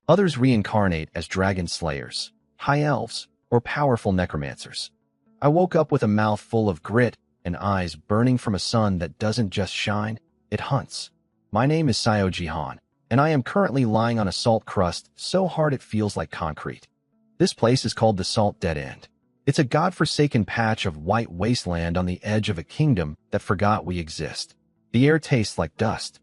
Others reincarnate as dragon slayers, high elves, or powerful necromancers. I woke up with a mouth full of grit and eyes burning from a sun that doesn't just shine, it hunts. My name is Sio Jihan, and I am currently lying on a salt crust so hard it feels like concrete. This place is called the Salt Dead End. It's a godforsaken patch of white wasteland on the edge of a kingdom that forgot we exist. The air tastes like dust.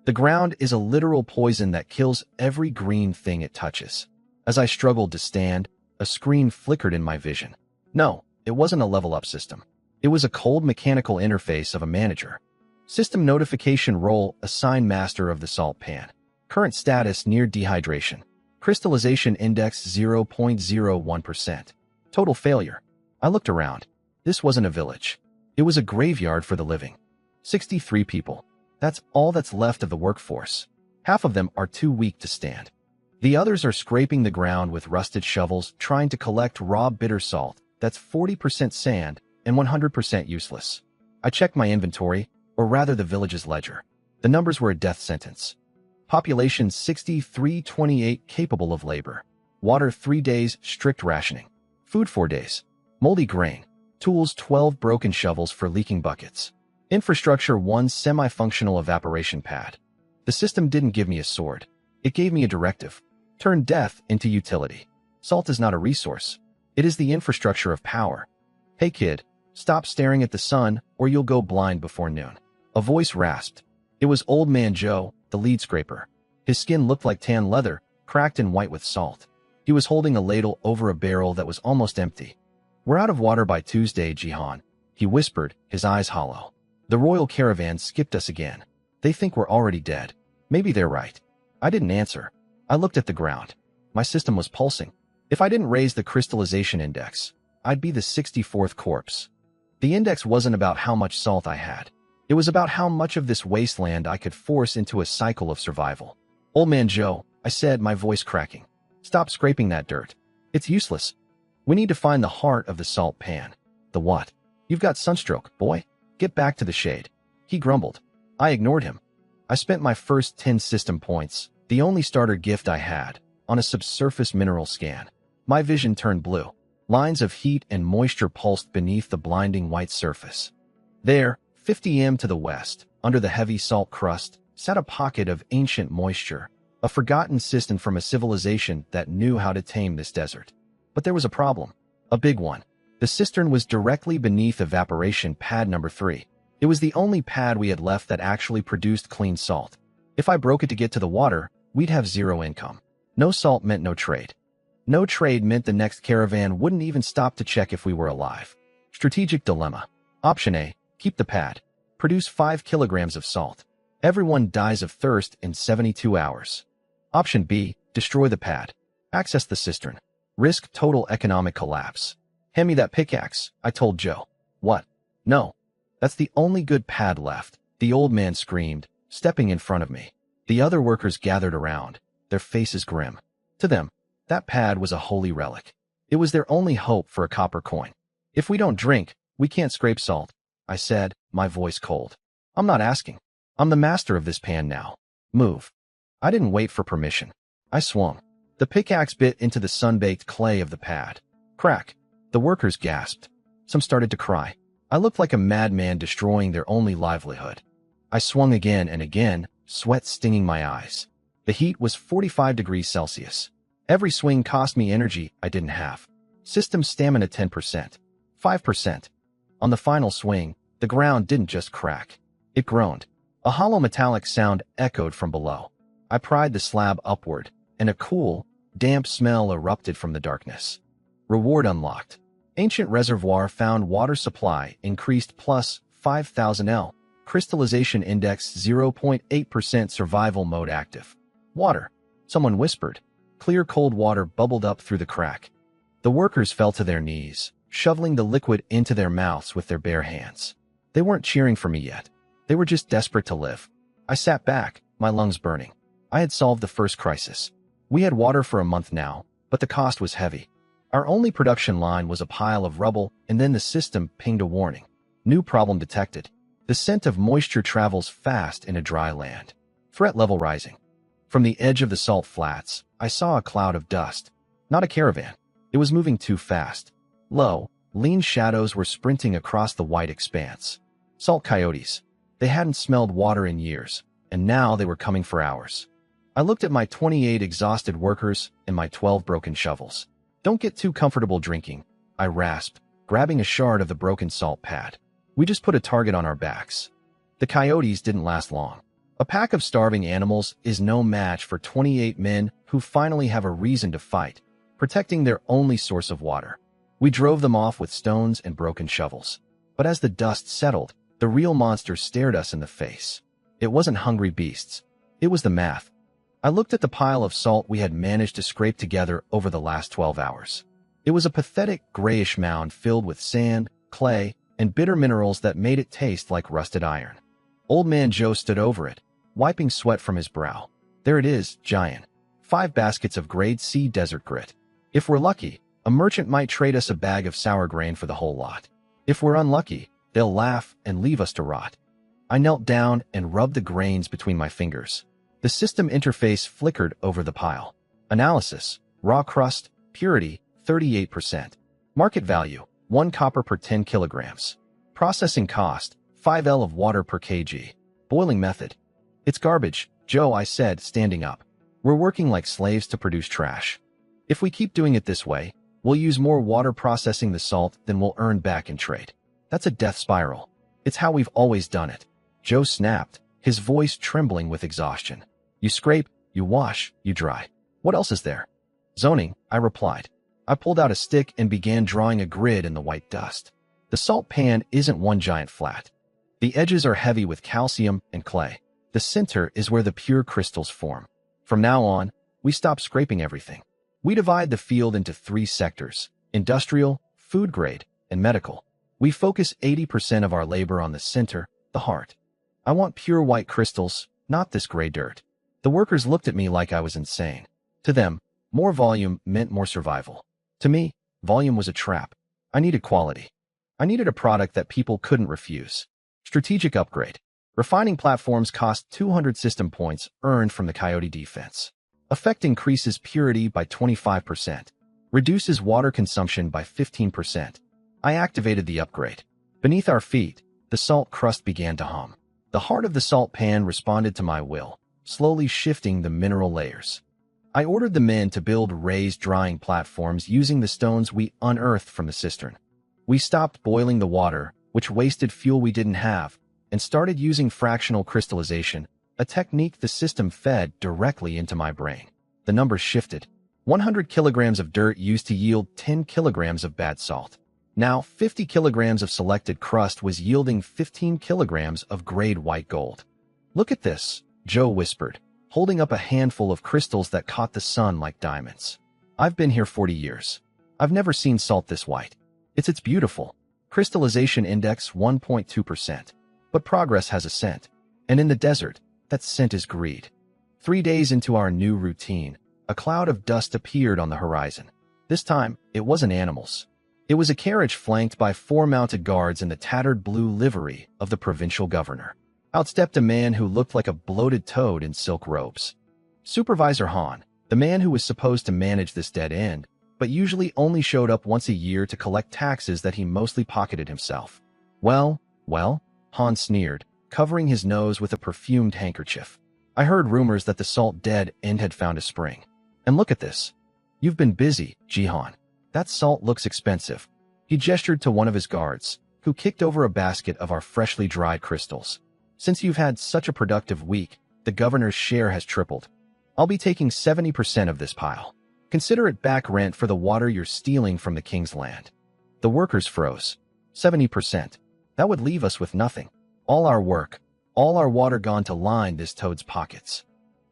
The ground is a literal poison that kills every green thing it touches. As I struggled to stand, a screen flickered in my vision. No, it wasn't a level-up system. It was a cold mechanical interface of a manager. System notification role: assign master of the salt pan. Current status: near dehydration. Crystallization index 0.01%. Total failure. I looked around. This wasn't a village. It was a graveyard for the living. 63 people. That's all that's left of the workforce. Half of them are too weak to stand. The others are scraping the ground with rusted shovels, trying to collect raw bitter salt that's 40% sand and 100% useless. I checked my inventory, or rather the village's ledger. The numbers were a death sentence. Population 6328 capable of labor. Water 3 days, strict rationing. Food 4 days. Moldy grain. Tools 12 broken shovels for leaking buckets. Infrastructure 1 semi-functional evaporation pad. The system didn't give me a sword. It gave me a directive. Turn death into utility. Salt is not a resource. It is the infrastructure of power. Hey kid, stop staring at the sun or you'll go blind before noon. A voice rasped. It was Old Man Joe, the lead scraper. His skin looked like tan leather, cracked and white with salt. He was holding a ladle over a barrel that was almost empty. We're out of water by Tuesday, Jihan, he whispered, his eyes hollow. The royal caravan skipped us again. They think we're already dead. Maybe they're right. I didn't answer. I looked at the ground. My system was pulsing. If I didn't raise the crystallization index, I'd be the 64th corpse. The index wasn't about how much salt I had. It was about how much of this wasteland I could force into a cycle of survival. Old Man Joe, I said, my voice cracking. Stop scraping that dirt. It's useless. We need to find the heart of the salt pan. The what? You've got sunstroke, boy. Get back to the shade. He grumbled. I ignored him. I spent my first 10 system points, the only starter gift I had, on a subsurface mineral scan. My vision turned blue. Lines of heat and moisture pulsed beneath the blinding white surface. There, 50 m to the west, under the heavy salt crust, sat a pocket of ancient moisture, a forgotten system from a civilization that knew how to tame this desert. But there was a problem. A big one. The cistern was directly beneath evaporation pad number 3. It was the only pad we had left that actually produced clean salt. If I broke it to get to the water, we'd have zero income. No salt meant no trade. No trade meant the next caravan wouldn't even stop to check if we were alive. Strategic dilemma. Option A, keep the pad. Produce 5 kilograms of salt. Everyone dies of thirst in 72 hours. Option B, destroy the pad. Access the cistern. Risk total economic collapse. Hand me that pickaxe, I told Joe. What? No. That's the only good pad left, the old man screamed, stepping in front of me. The other workers gathered around, their faces grim. To them, that pad was a holy relic. It was their only hope for a copper coin. If we don't drink, we can't scrape salt, I said, my voice cold. I'm not asking. I'm the master of this pan now. Move. I didn't wait for permission. I swung. The pickaxe bit into the sun-baked clay of the pad. Crack. The workers gasped. Some started to cry. I looked like a madman destroying their only livelihood. I swung again and again, sweat stinging my eyes. The heat was 45 degrees Celsius. Every swing cost me energy I didn't have. System stamina 10%. 5%. On the final swing, the ground didn't just crack. It groaned. A hollow metallic sound echoed from below. I pried the slab upward, and a cool, damp smell erupted from the darkness. Reward unlocked. Ancient reservoir found water supply increased plus 5000 L. Crystallization index 0.8% survival mode active. Water. Someone whispered. Clear cold water bubbled up through the crack. The workers fell to their knees, shoveling the liquid into their mouths with their bare hands. They weren't cheering for me yet. They were just desperate to live. I sat back, my lungs burning. I had solved the first crisis. We had water for a month now, but the cost was heavy. Our only production line was a pile of rubble, and then the system pinged a warning. New problem detected. The scent of moisture travels fast in a dry land. Threat level rising. From the edge of the salt flats, I saw a cloud of dust. Not a caravan. It was moving too fast. Low, lean shadows were sprinting across the white expanse. Salt coyotes. They hadn't smelled water in years, and now they were coming for hours. I looked at my 28 exhausted workers and my 12 broken shovels. Don't get too comfortable drinking, I rasped, grabbing a shard of the broken salt pad. We just put a target on our backs. The coyotes didn't last long. A pack of starving animals is no match for 28 men who finally have a reason to fight, protecting their only source of water. We drove them off with stones and broken shovels. But as the dust settled, the real monster stared us in the face. It wasn't hungry beasts. It was the math. I looked at the pile of salt we had managed to scrape together over the last 12 hours. It was a pathetic grayish mound filled with sand, clay, and bitter minerals that made it taste like rusted iron. Old Man Joe stood over it, wiping sweat from his brow. There it is, giant. 5 baskets of grade C desert grit. If we're lucky, a merchant might trade us a bag of sour grain for the whole lot. If we're unlucky, they'll laugh and leave us to rot. I knelt down and rubbed the grains between my fingers. The system interface flickered over the pile. Analysis: raw crust, purity, 38%. Market value: 1 copper per 10 kilograms. Processing cost: 5 L of water per kg. Boiling method: it's garbage, Joe, I said, standing up. We're working like slaves to produce trash. If we keep doing it this way, we'll use more water processing the salt than we'll earn back in trade. That's a death spiral. It's how we've always done it. Joe snapped, his voice trembling with exhaustion. You scrape, you wash, you dry. What else is there? Zoning, I replied. I pulled out a stick and began drawing a grid in the white dust. The salt pan isn't one giant flat. The edges are heavy with calcium and clay. The center is where the pure crystals form. From now on, we stop scraping everything. We divide the field into 3 sectors: industrial, food grade, and medical. We focus 80% of our labor on the center, the heart. I want pure white crystals, not this gray dirt. The workers looked at me like I was insane. To them, more volume meant more survival. To me, volume was a trap. I needed quality. I needed a product that people couldn't refuse. Strategic upgrade. Refining platforms cost 200 system points earned from the coyote defense. Effect increases purity by 25%. Reduces water consumption by 15%. I activated the upgrade. Beneath our feet, the salt crust began to hum. The heart of the salt pan responded to my will, slowly shifting the mineral layers. I ordered the men to build raised drying platforms using the stones we unearthed from the cistern. We stopped boiling the water, which wasted fuel we didn't have, and started using fractional crystallization, a technique the system fed directly into my brain. The numbers shifted. 100 kilograms of dirt used to yield 10 kilograms of bad salt. Now, 50 kilograms of selected crust was yielding 15 kilograms of grade white gold. Look at this, Joe whispered, holding up a handful of crystals that caught the sun like diamonds. I've been here 40 years. I've never seen salt this white. It's beautiful. Crystallization index 1.2%. But progress has a scent. And in the desert, that scent is greed. 3 days into our new routine, a cloud of dust appeared on the horizon. This time, it wasn't animals. It was a carriage flanked by 4 mounted guards in the tattered blue livery of the provincial governor. Out stepped a man who looked like a bloated toad in silk robes. Supervisor Han, the man who was supposed to manage this dead end, but usually only showed up once a year to collect taxes that he mostly pocketed himself. Well, Han sneered, covering his nose with a perfumed handkerchief. I heard rumors that the salt dead end had found a spring. And look at this. You've been busy, Jihan. That salt looks expensive. He gestured to one of his guards, who kicked over a basket of our freshly dried crystals. Since you've had such a productive week, the governor's share has tripled. I'll be taking 70% of this pile. Consider it back rent for the water you're stealing from the king's land. The workers froze. 70%. That would leave us with nothing. All our work, all our water gone to line this toad's pockets.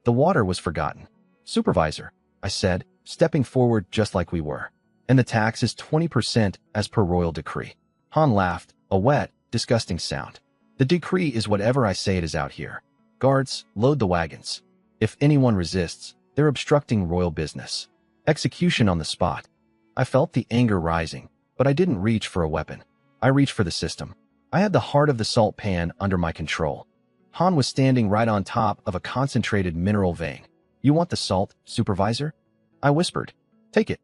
The water was forgotten. Supervisor, I said, stepping forward just like we were. And the tax is 20% as per royal decree. Han laughed, a wet, disgusting sound. The decree is whatever I say it is out here. Guards, load the wagons. If anyone resists, they're obstructing royal business. Execution on the spot. I felt the anger rising, but I didn't reach for a weapon. I reached for the system. I had the heart of the salt pan under my control. Han was standing right on top of a concentrated mineral vein. You want the salt, supervisor? I whispered. Take it.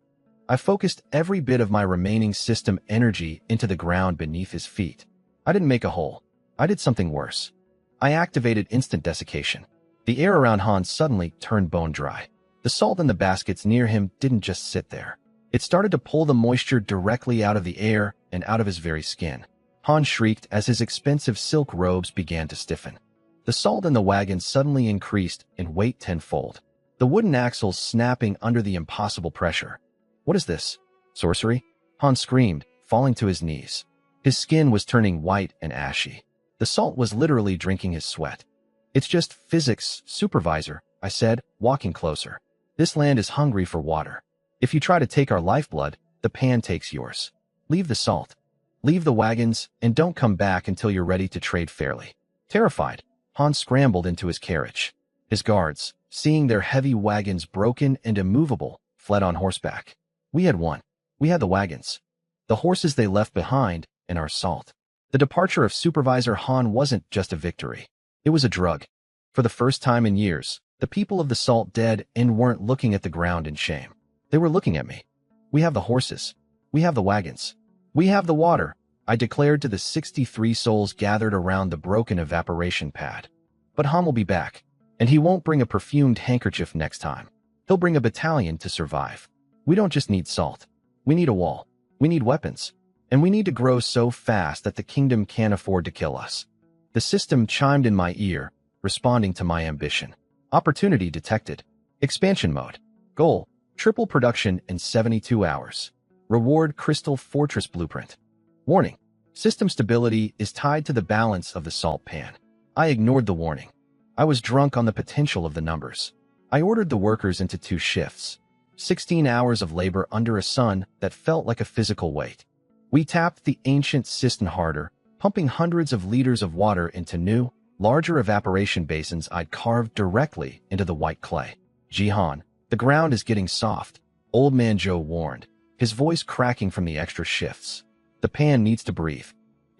I focused every bit of my remaining system energy into the ground beneath his feet. I didn't make a hole. I did something worse. I activated instant desiccation. The air around Han suddenly turned bone dry. The salt in the baskets near him didn't just sit there. It started to pull the moisture directly out of the air and out of his very skin. Han shrieked as his expensive silk robes began to stiffen. The salt in the wagon suddenly increased in weight tenfold, the wooden axles snapping under the impossible pressure. What is this? Sorcery? Han screamed, falling to his knees. His skin was turning white and ashy. The salt was literally drinking his sweat. It's just physics, supervisor, I said, walking closer. This land is hungry for water. If you try to take our lifeblood, the pan takes yours. Leave the salt. Leave the wagons, and don't come back until you're ready to trade fairly. Terrified, Han scrambled into his carriage. His guards, seeing their heavy wagons broken and immovable, fled on horseback. We had won. We had the wagons, the horses they left behind, and our salt. The departure of Supervisor Han wasn't just a victory. It was a drug. For the first time in years, the people of the salt dead and weren't looking at the ground in shame. They were looking at me. We have the horses. We have the wagons. We have the water, I declared to the 63 souls gathered around the broken evaporation pad. But Han will be back, and he won't bring a perfumed handkerchief next time. He'll bring a battalion to survive. We don't just need salt. We need a wall. We need weapons. And we need to grow so fast that the kingdom can't afford to kill us. The system chimed in my ear, responding to my ambition. Opportunity detected. Expansion mode. Goal: triple production in 72 hours. Reward: Crystal Fortress Blueprint. Warning: system stability is tied to the balance of the salt pan. I ignored the warning. I was drunk on the potential of the numbers. I ordered the workers into 2 shifts. 16 hours of labor under a sun that felt like a physical weight. We tapped the ancient cistern harder, pumping hundreds of liters of water into new, larger evaporation basins I'd carved directly into the white clay. Jihan, the ground is getting soft, Old Man Joe warned, his voice cracking from the extra shifts. The pan needs to breathe.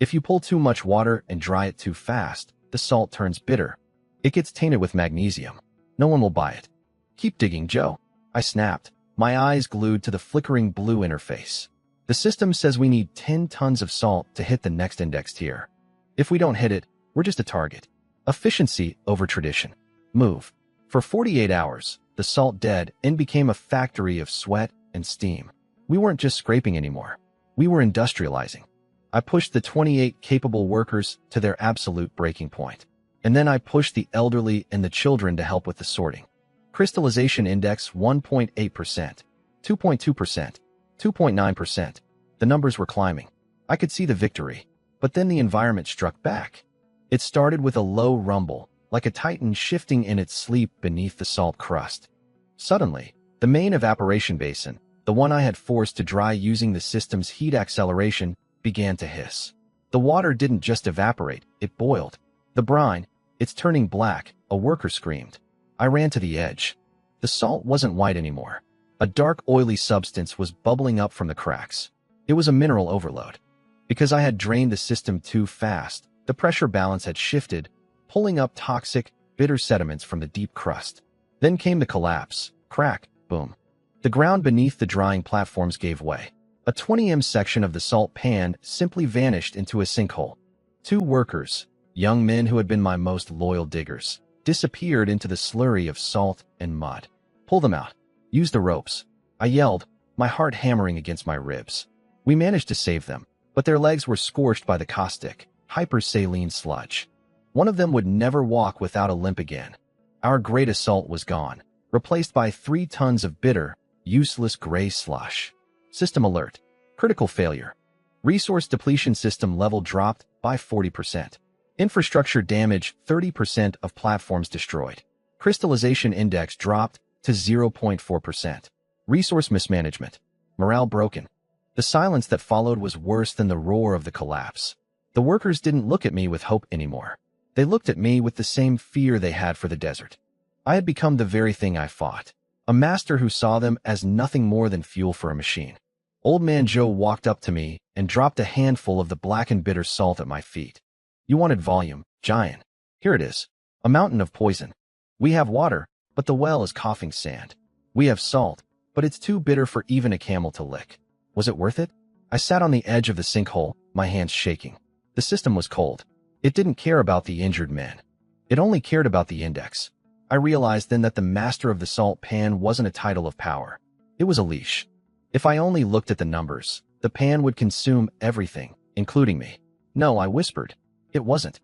If you pull too much water and dry it too fast, the salt turns bitter. It gets tainted with magnesium. No one will buy it. Keep digging, Joe. I snapped, my eyes glued to the flickering blue interface. The system says we need 10 tons of salt to hit the next index tier. If we don't hit it, we're just a target. Efficiency over tradition. Move. For 48 hours, the salt dead and became a factory of sweat and steam. We weren't just scraping anymore. We were industrializing. I pushed the 28 capable workers to their absolute breaking point. And then I pushed the elderly and the children to help with the sorting. Crystallization index 1.8%, 2.2%, 2.9%. The numbers were climbing. I could see the victory. But then the environment struck back. It started with a low rumble, like a titan shifting in its sleep beneath the salt crust. Suddenly, the main evaporation basin, the one I had forced to dry using the system's heat acceleration, began to hiss. The water didn't just evaporate, it boiled. The brine, it's turning black, a worker screamed. I ran to the edge. The salt wasn't white anymore. A dark, oily substance was bubbling up from the cracks. It was a mineral overload. Because I had drained the system too fast, the pressure balance had shifted, pulling up toxic, bitter sediments from the deep crust. Then came the collapse. Crack, boom. The ground beneath the drying platforms gave way. A 20 section of the salt pan simply vanished into a sinkhole. 2 workers, young men who had been my most loyal diggers, disappeared into the slurry of salt and mud. Pull them out. Use the ropes. I yelled, my heart hammering against my ribs. We managed to save them, but their legs were scorched by the caustic, hypersaline sludge. One of them would never walk without a limp again. Our great assault was gone, replaced by 3 tons of bitter, useless gray slush. System alert. Critical failure. Resource depletion system level dropped by 40%. Infrastructure damage 30% of platforms destroyed. Crystallization index dropped to 0.4%. Resource mismanagement. Morale broken. The silence that followed was worse than the roar of the collapse. The workers didn't look at me with hope anymore. They looked at me with the same fear they had for the desert. I had become the very thing I fought. A master who saw them as nothing more than fuel for a machine. Old Man Joe walked up to me and dropped a handful of the black and bitter salt at my feet. You wanted volume, giant. Here it is. A mountain of poison. We have water, but the well is coughing sand. We have salt, but it's too bitter for even a camel to lick. Was it worth it? I sat on the edge of the sinkhole, my hands shaking. The system was cold. It didn't care about the injured man. It only cared about the index. I realized then that the master of the salt pan wasn't a title of power. It was a leash. If I only looked at the numbers, the pan would consume everything, including me. No, I whispered. It wasn't.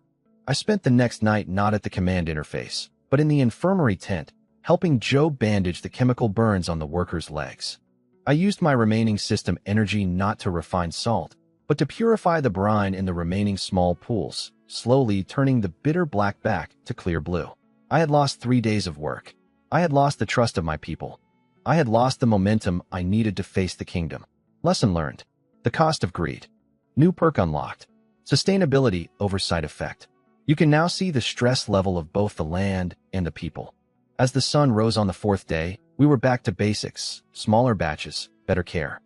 I spent the next night not at the command interface, but in the infirmary tent, helping Joe bandage the chemical burns on the workers' legs. I used my remaining system energy not to refine salt, but to purify the brine in the remaining small pools, slowly turning the bitter black back to clear blue. I had lost 3 days of work. I had lost the trust of my people. I had lost the momentum I needed to face the kingdom. Lesson learned. The cost of greed. New perk unlocked. Sustainability over side effect. You can now see the stress level of both the land and the people. As the sun rose on the 4th day, we were back to basics, smaller batches, better care.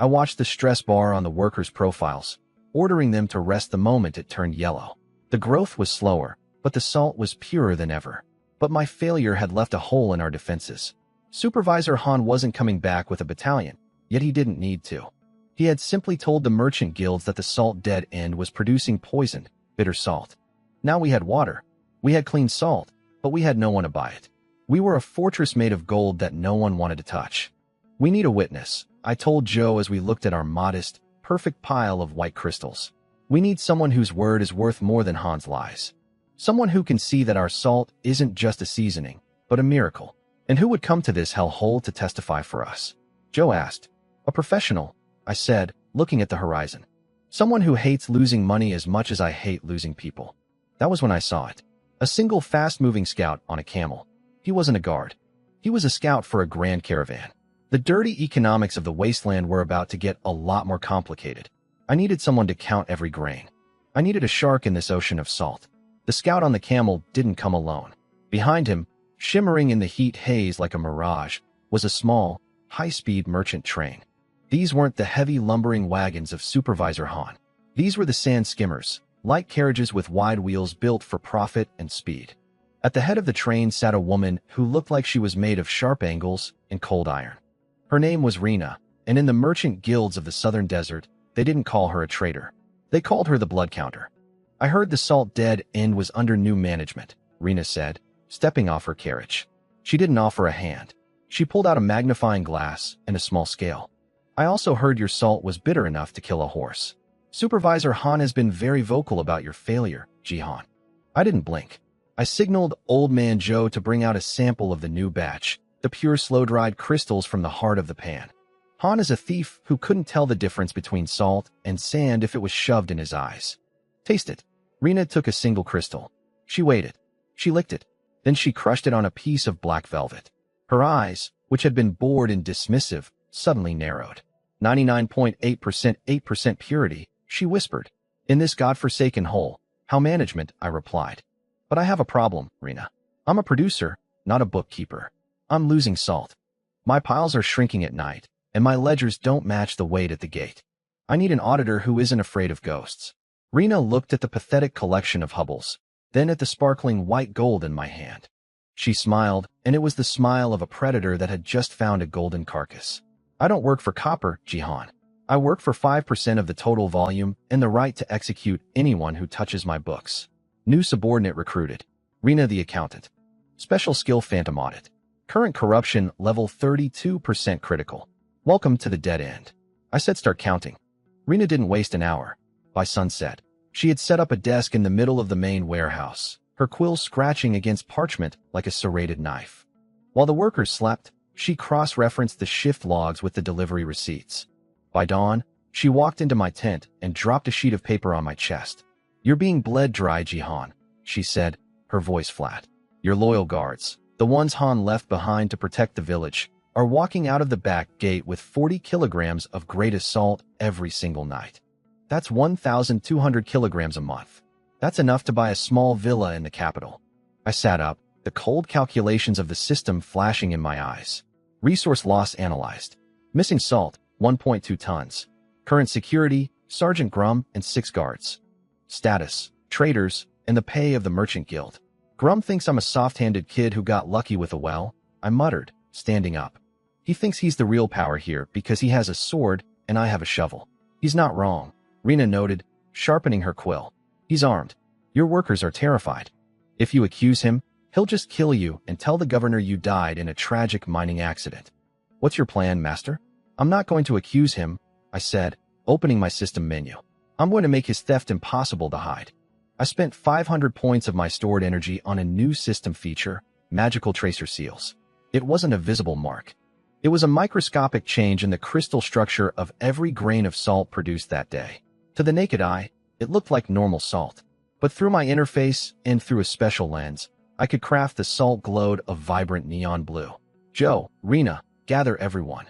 I watched the stress bar on the workers' profiles, ordering them to rest the moment it turned yellow. The growth was slower, but the salt was purer than ever. But my failure had left a hole in our defenses. Supervisor Han wasn't coming back with a battalion, yet he didn't need to. He had simply told the merchant guilds that the salt dead end was producing poisoned, bitter salt. Now we had water. We had clean salt, but we had no one to buy it. We were a fortress made of gold that no one wanted to touch. We need a witness, I told Joe as we looked at our modest, perfect pile of white crystals. We need someone whose word is worth more than Han's lies. Someone who can see that our salt isn't just a seasoning, but a miracle. And who would come to this hellhole to testify for us? Joe asked. A professional, I said, looking at the horizon. Someone who hates losing money as much as I hate losing people. That was when I saw it. A single fast-moving scout on a camel. He wasn't a guard. He was a scout for a grand caravan. The dirty economics of the wasteland were about to get a lot more complicated. I needed someone to count every grain. I needed a shark in this ocean of salt. The scout on the camel didn't come alone. Behind him, shimmering in the heat haze like a mirage, was a small, high-speed merchant train. These weren't the heavy lumbering wagons of Supervisor Han. These were the sand skimmers, light carriages with wide wheels built for profit and speed. At the head of the train sat a woman who looked like she was made of sharp angles and cold iron. Her name was Rena, and in the merchant guilds of the southern desert, they didn't call her a traitor. They called her the blood counter. I heard the salt dead end was under new management, Rena said, stepping off her carriage. She didn't offer a hand. She pulled out a magnifying glass and a small scale. I also heard your salt was bitter enough to kill a horse. Supervisor Han has been very vocal about your failure, Jihan. I didn't blink. I signaled Old Man Joe to bring out a sample of the new batch, the pure slow-dried crystals from the heart of the pan. Han is a thief who couldn't tell the difference between salt and sand if it was shoved in his eyes. Taste it. Rena took a single crystal. She weighed it. She licked it. Then she crushed it on a piece of black velvet. Her eyes, which had been bored and dismissive, suddenly narrowed. 99.8% 8% purity, she whispered. In this godforsaken hole. How management, I replied. But I have a problem, Rena. I'm a producer, not a bookkeeper. I'm losing salt. My piles are shrinking at night, and my ledgers don't match the weight at the gate. I need an auditor who isn't afraid of ghosts. Rena looked at the pathetic collection of hubbles, then at the sparkling white gold in my hand. She smiled, and it was the smile of a predator that had just found a golden carcass. I don't work for copper, Jihan. I work for 5% of the total volume and the right to execute anyone who touches my books. New subordinate recruited. Rena the accountant. Special skill phantom audit. Current corruption level 32% critical. Welcome to the dead end. I said start counting. Rena didn't waste an hour. By sunset, she had set up a desk in the middle of the main warehouse, her quill scratching against parchment like a serrated knife. While the workers slept, she cross-referenced the shift logs with the delivery receipts. By dawn, she walked into my tent and dropped a sheet of paper on my chest. You're being bled dry, Jihan, she said, her voice flat. Your loyal guards, the ones Han left behind to protect the village, are walking out of the back gate with 40 kilograms of greatest salt every single night. That's 1,200 kilograms a month. That's enough to buy a small villa in the capital. I sat up, the cold calculations of the system flashing in my eyes. Resource loss analyzed. Missing salt, 1.2 tons. Current security, Sergeant Grum and 6 guards. Status, traders, and the pay of the merchant guild. Grum thinks I'm a soft-handed kid who got lucky with a well, I muttered, standing up. He thinks he's the real power here because he has a sword and I have a shovel. He's not wrong, Rena noted, sharpening her quill. He's armed. Your workers are terrified. If you accuse him, he'll just kill you and tell the governor you died in a tragic mining accident. What's your plan, Master? I'm not going to accuse him, I said, opening my system menu. I'm going to make his theft impossible to hide. I spent 500 points of my stored energy on a new system feature, magical tracer seals. It wasn't a visible mark. It was a microscopic change in the crystal structure of every grain of salt produced that day. To the naked eye, it looked like normal salt. But through my interface and through a special lens, I could craft the salt glowed of vibrant neon blue. Joe, Rena, gather everyone,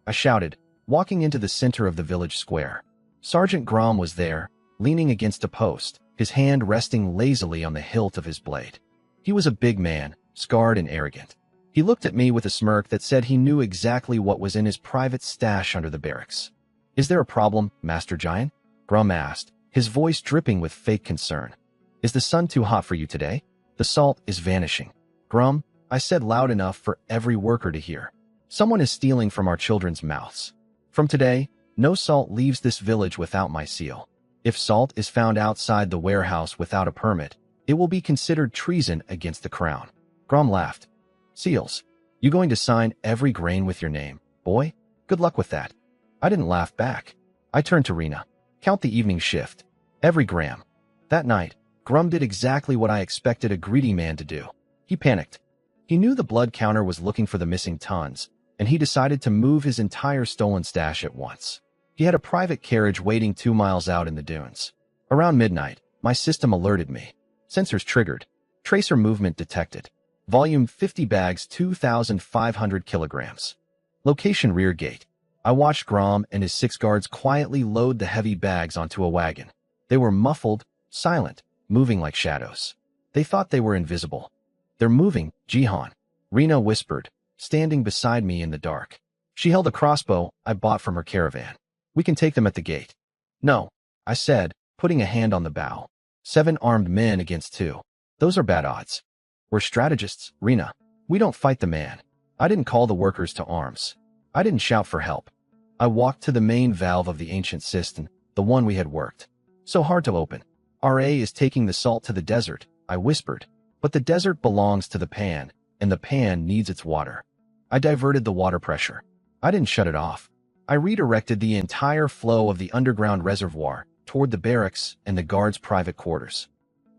I shouted, walking into the center of the village square. Sergeant Grom was there, leaning against a post, his hand resting lazily on the hilt of his blade. He was a big man, scarred and arrogant. He looked at me with a smirk that said he knew exactly what was in his private stash under the barracks. Is there a problem, Master Giant? Grom asked, his voice dripping with fake concern. Is the sun too hot for you today? The salt is vanishing. Grum, I said loud enough for every worker to hear. Someone is stealing from our children's mouths. From today, no salt leaves this village without my seal. If salt is found outside the warehouse without a permit, it will be considered treason against the crown. Grom laughed. Seals, you going to sign every grain with your name, boy? Good luck with that. I didn't laugh back. I turned to Rena. Count the evening shift. Every gram. That night, Grum did exactly what I expected a greedy man to do. He panicked. He knew the blood counter was looking for the missing tons, and he decided to move his entire stolen stash at once. He had a private carriage waiting 2 miles out in the dunes. Around midnight, my system alerted me. Sensors triggered. Tracer movement detected. Volume 50 bags 2,500 kilograms. Location rear gate. I watched Grom and his 6 guards quietly load the heavy bags onto a wagon. They were muffled, silent, moving like shadows. They thought they were invisible. They're moving, Jihan, Rena whispered, standing beside me in the dark. She held a crossbow I bought from her caravan. We can take them at the gate. No, I said, putting a hand on the bow. 7 armed men against 2. Those are bad odds. We're strategists, Rena. We don't fight the man. I didn't call the workers to arms. I didn't shout for help. I walked to the main valve of the ancient cistern, the one we had worked. So hard to open. RA is taking the salt to the desert, I whispered. But the desert belongs to the pan, and the pan needs its water. I diverted the water pressure. I didn't shut it off. I redirected the entire flow of the underground reservoir toward the barracks and the guards' private quarters.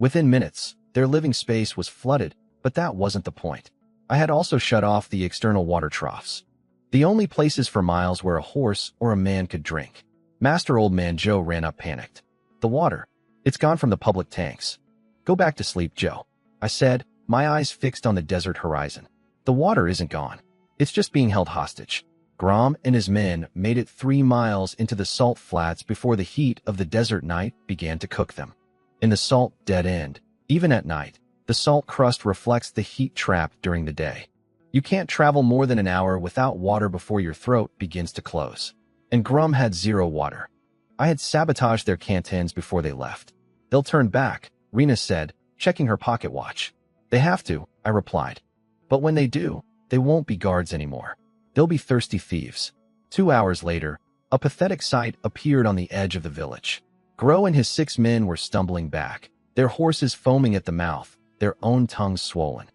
Within minutes, their living space was flooded, but that wasn't the point. I had also shut off the external water troughs. The only places for miles where a horse or a man could drink. Master Old Man Joe ran up panicked. The water. It's gone from the public tanks. Go back to sleep, Joe, I said, my eyes fixed on the desert horizon. The water isn't gone. It's just being held hostage. Grom and his men made it 3 miles into the salt flats before the heat of the desert night began to cook them. In the salt dead end, even at night, the salt crust reflects the heat trap during the day. You can't travel more than an hour without water before your throat begins to close. And Grum had 0 water. I had sabotaged their canteens before they left. They'll turn back, Rena said, checking her pocket watch. They have to, I replied. But when they do, they won't be guards anymore. They'll be thirsty thieves. 2 hours later, a pathetic sight appeared on the edge of the village. Gro and his 6 men were stumbling back, their horses foaming at the mouth, their own tongues swollen.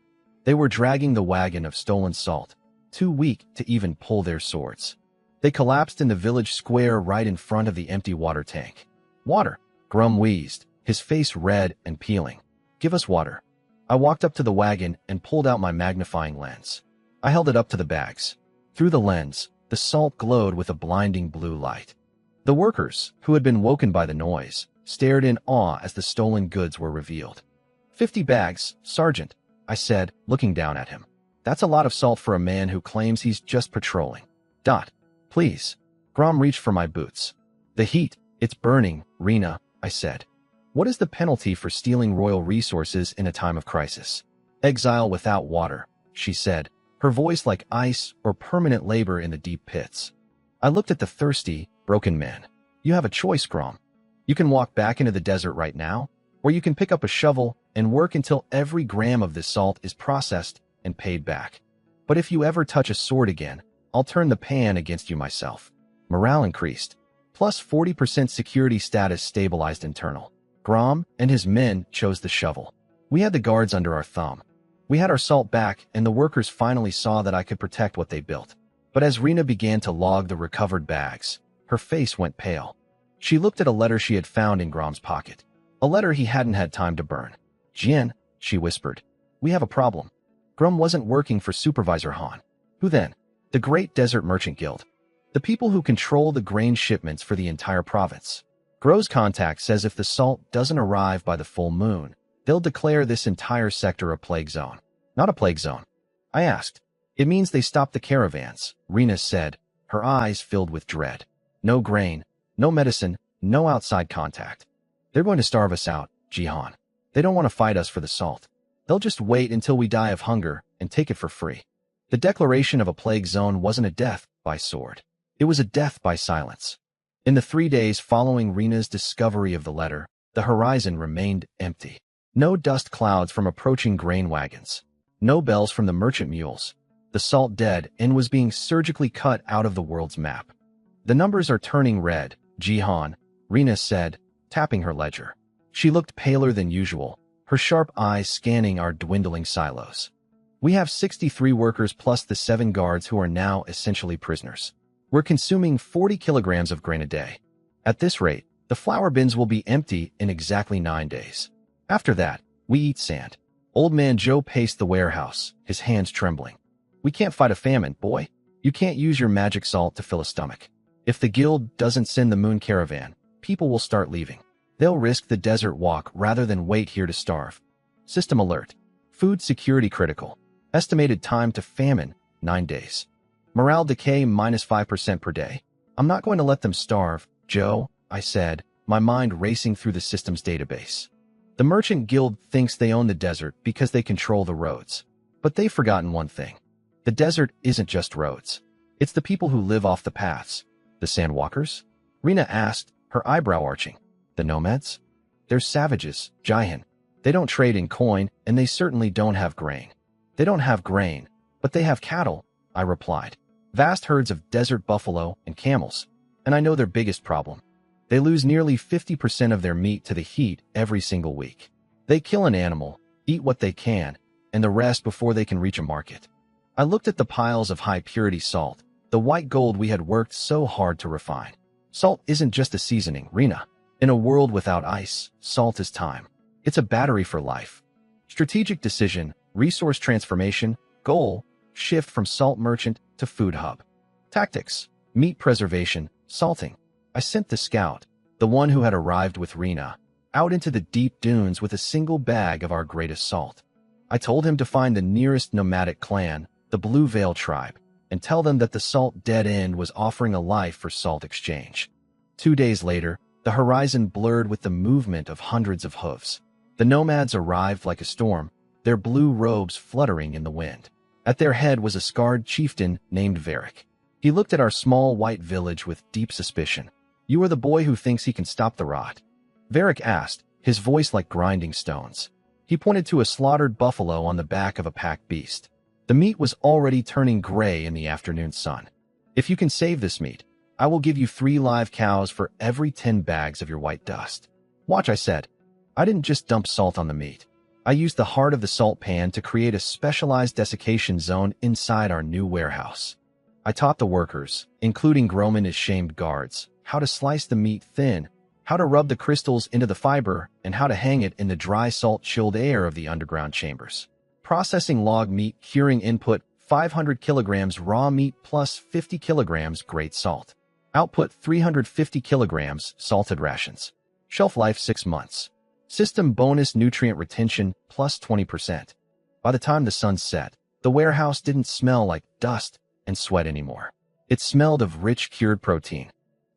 They were dragging the wagon of stolen salt, too weak to even pull their swords. They collapsed in the village square right in front of the empty water tank. Water, Grum wheezed, his face red and peeling. Give us water. I walked up to the wagon and pulled out my magnifying lens. I held it up to the bags. Through the lens, the salt glowed with a blinding blue light. The workers, who had been woken by the noise, stared in awe as the stolen goods were revealed. 50 bags, Sergeant, I said, looking down at him. That's a lot of salt for a man who claims he's just patrolling. Please. Grom reached for my boots. The heat, it's burning, Rena, I said. What is the penalty for stealing royal resources in a time of crisis? Exile without water, she said, her voice like ice or permanent labor in the deep pits. I looked at the thirsty, broken men. You have a choice, Grom. You can walk back into the desert right now, or you can pick up a shovel and work until every gram of this salt is processed and paid back. But if you ever touch a sword again, I'll turn the pan against you myself. Morale increased. Plus 40% security status stabilized internal. Grom and his men chose the shovel. We had the guards under our thumb. We had our salt back, and the workers finally saw that I could protect what they built. But as Rena began to log the recovered bags, her face went pale. She looked at a letter she had found in Grom's pocket. A letter he hadn't had time to burn. "Jin," she whispered, "we have a problem." Grom wasn't working for Supervisor Han. Who then? The Great Desert Merchant Guild. The people who control the grain shipments for the entire province. Gro's contact says if the salt doesn't arrive by the full moon, they'll declare this entire sector a plague zone. Not a plague zone. I asked. It means they stop the caravans, Rena said, her eyes filled with dread. No grain, no medicine, no outside contact. They're going to starve us out, Jihan. They don't want to fight us for the salt. They'll just wait until we die of hunger and take it for free. The declaration of a plague zone wasn't a death by sword. It was a death by silence. In the 3 days following Rena's discovery of the letter, the horizon remained empty. No dust clouds from approaching grain wagons. No bells from the merchant mules. The salt dead and was being surgically cut out of the world's map. The numbers are turning red, Jihan, Rena said, tapping her ledger. She looked paler than usual, her sharp eyes scanning our dwindling silos. We have 63 workers plus the 7 guards who are now essentially prisoners. We're consuming 40 kilograms of grain a day. At this rate, the flour bins will be empty in exactly 9 days. After that, we eat sand. Old man Joe paced the warehouse, his hands trembling. We can't fight a famine, boy. You can't use your magic salt to fill a stomach. If the guild doesn't send the moon caravan, people will start leaving. They'll risk the desert walk rather than wait here to starve. System alert. Food security critical. Estimated time to famine, 9 days. Morale decay -5% per day. I'm not going to let them starve, Joe, I said, my mind racing through the system's database. The Merchant Guild thinks they own the desert because they control the roads. But they've forgotten one thing. The desert isn't just roads. It's the people who live off the paths. The sandwalkers? Rena asked, her eyebrow arching. The nomads? They're savages, Jihan. They don't trade in coin, and they certainly don't have grain. They don't have grain, but they have cattle, I replied. Vast herds of desert buffalo and camels. And I know their biggest problem. They lose nearly 50% of their meat to the heat every single week. They kill an animal, eat what they can, and the rest before they can reach a market. I looked at the piles of high-purity salt, the white gold we had worked so hard to refine. Salt isn't just a seasoning, Rena. In a world without ice, salt is time. It's a battery for life. Strategic decision, resource transformation, goal, shift from salt merchant to food hub. Tactics, meat preservation, salting. I sent the scout, the one who had arrived with Rena, out into the deep dunes with a single bag of our greatest salt. I told him to find the nearest nomadic clan, the Blue Veil tribe, and tell them that the salt dead end was offering a life for salt exchange. 2 days later, the horizon blurred with the movement of hundreds of hooves. The nomads arrived like a storm, their blue robes fluttering in the wind. At their head was a scarred chieftain named Varric. He looked at our small white village with deep suspicion. You are the boy who thinks he can stop the rot? Varric asked, his voice like grinding stones. He pointed to a slaughtered buffalo on the back of a packed beast. The meat was already turning gray in the afternoon sun. If you can save this meat, I will give you 3 live cows for every 10 bags of your white dust. Watch, I said. I didn't just dump salt on the meat. I used the heart of the salt pan to create a specialized desiccation zone inside our new warehouse. I taught the workers, including Grom and his shamed guards, how to slice the meat thin, how to rub the crystals into the fiber, and how to hang it in the dry salt-chilled air of the underground chambers. Processing log meat curing input 500 kilograms raw meat plus 50 kilograms great salt. Output 350 kilograms salted rations. Shelf life 6 months. System bonus nutrient retention plus 20%. By the time the sun set, the warehouse didn't smell like dust and sweat anymore. It smelled of rich cured protein.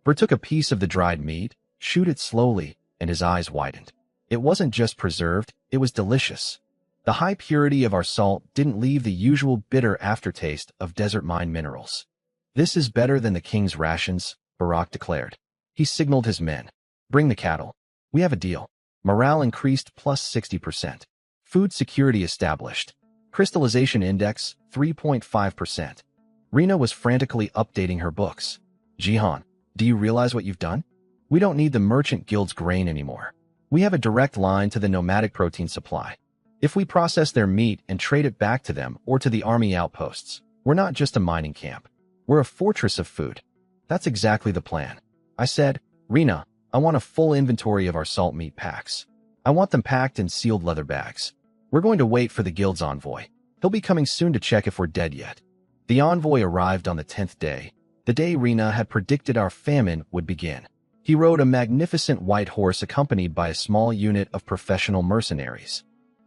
Bert took a piece of the dried meat, chewed it slowly, and his eyes widened. It wasn't just preserved, it was delicious. The high purity of our salt didn't leave the usual bitter aftertaste of desert mine minerals. This is better than the king's rations, Barak declared. He signaled his men. Bring the cattle. We have a deal. Morale increased plus 60%. Food security established. Crystallization index 3.5%. Rina was frantically updating her books. Jihan, do you realize what you've done? We don't need the merchant guild's grain anymore. We have a direct line to the nomadic protein supply. If we process their meat and trade it back to them or to the army outposts, we're not just a mining camp. We're a fortress of food. That's exactly the plan. I said, Rina, I want a full inventory of our salt meat packs. I want them packed in sealed leather bags. We're going to wait for the guild's envoy. He'll be coming soon to check if we're dead yet. The envoy arrived on the 10th day, the day Rina had predicted our famine would begin. He rode a magnificent white horse accompanied by a small unit of professional mercenaries.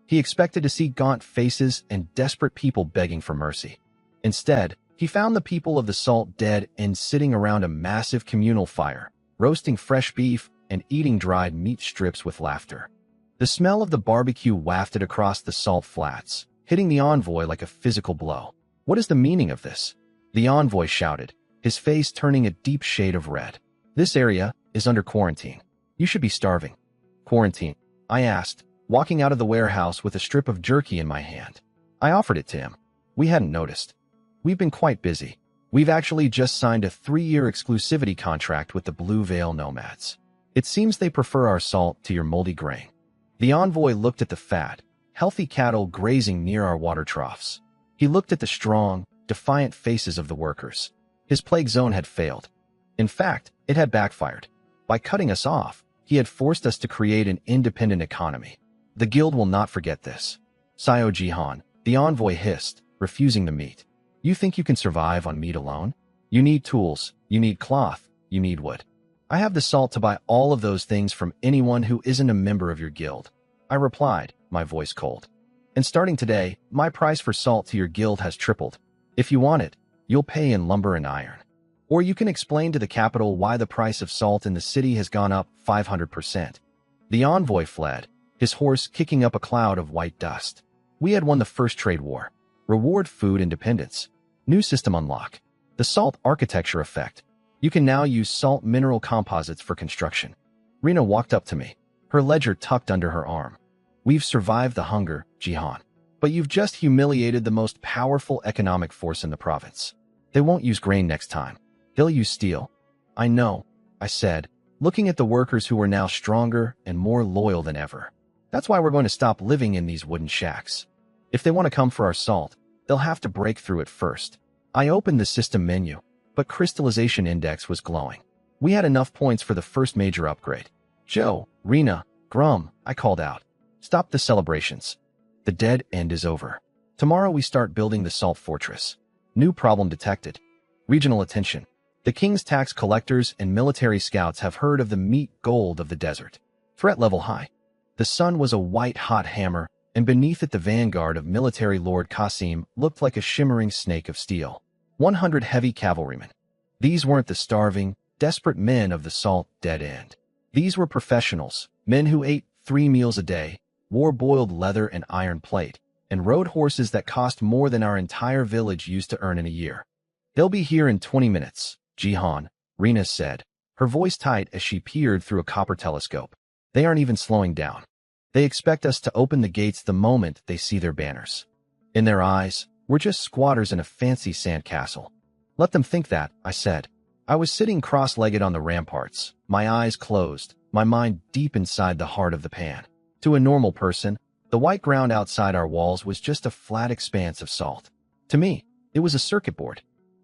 He expected to see gaunt faces and desperate people begging for mercy. Instead, he found the people of the Salt dead and sitting around a massive communal fire, roasting fresh beef and eating dried meat strips with laughter. The smell of the barbecue wafted across the Salt flats, hitting the envoy like a physical blow. What is the meaning of this? The envoy shouted, his face turning a deep shade of red. This area is under quarantine. You should be starving. Quarantine? I asked, walking out of the warehouse with a strip of jerky in my hand. I offered it to him. We hadn't noticed. We've been quite busy. We've actually just signed a 3-year exclusivity contract with the Blue Veil Nomads. It seems they prefer our salt to your moldy grain. The envoy looked at the fat, healthy cattle grazing near our water troughs. He looked at the strong, defiant faces of the workers. His plague zone had failed. In fact, it had backfired. By cutting us off, he had forced us to create an independent economy. The guild will not forget this. Sio Jihan, the envoy hissed, refusing the meat. You think you can survive on meat alone? You need tools, you need cloth, you need wood. I have the salt to buy all of those things from anyone who isn't a member of your guild. I replied, my voice cold. And starting today, my price for salt to your guild has tripled. If you want it, you'll pay in lumber and iron. Or you can explain to the capital why the price of salt in the city has gone up 500%. The envoy fled, his horse kicking up a cloud of white dust. We had won the first trade war. Reward food independence. New system unlock. The salt architecture effect. You can now use salt mineral composites for construction. Rina walked up to me, her ledger tucked under her arm. We've survived the hunger, Jihan. But you've just humiliated the most powerful economic force in the province. They won't use grain next time. They'll use steel. I know, I said, looking at the workers who were now stronger and more loyal than ever. That's why we're going to stop living in these wooden shacks. If they want to come for our salt, they'll have to break through it first. I opened the system menu, but crystallization index was glowing. We had enough points for the first major upgrade. Joe, Rina, Grum, I called out. Stop the celebrations. The dead end is over. Tomorrow we start building the salt fortress. New problem detected. Regional attention. The king's tax collectors and military scouts have heard of the meat gold of the desert. Threat level high. The sun was a white-hot hammer, and beneath it the vanguard of military Lord Qasim looked like a shimmering snake of steel. 100 heavy cavalrymen. These weren't the starving, desperate men of the salt dead end. These were professionals, men who ate 3 meals a day, wore boiled leather and iron plate, and rode horses that cost more than our entire village used to earn in a year. They'll be here in 20 minutes, Jihan, Rina said, her voice tight as she peered through a copper telescope. They aren't even slowing down. They expect us to open the gates the moment they see their banners. In their eyes, we're just squatters in a fancy sand castle. Let them think that, I said. I was sitting cross-legged on the ramparts, my eyes closed, my mind deep inside the heart of the pan. To a normal person, the white ground outside our walls was just a flat expanse of salt. To me, it was a circuit board.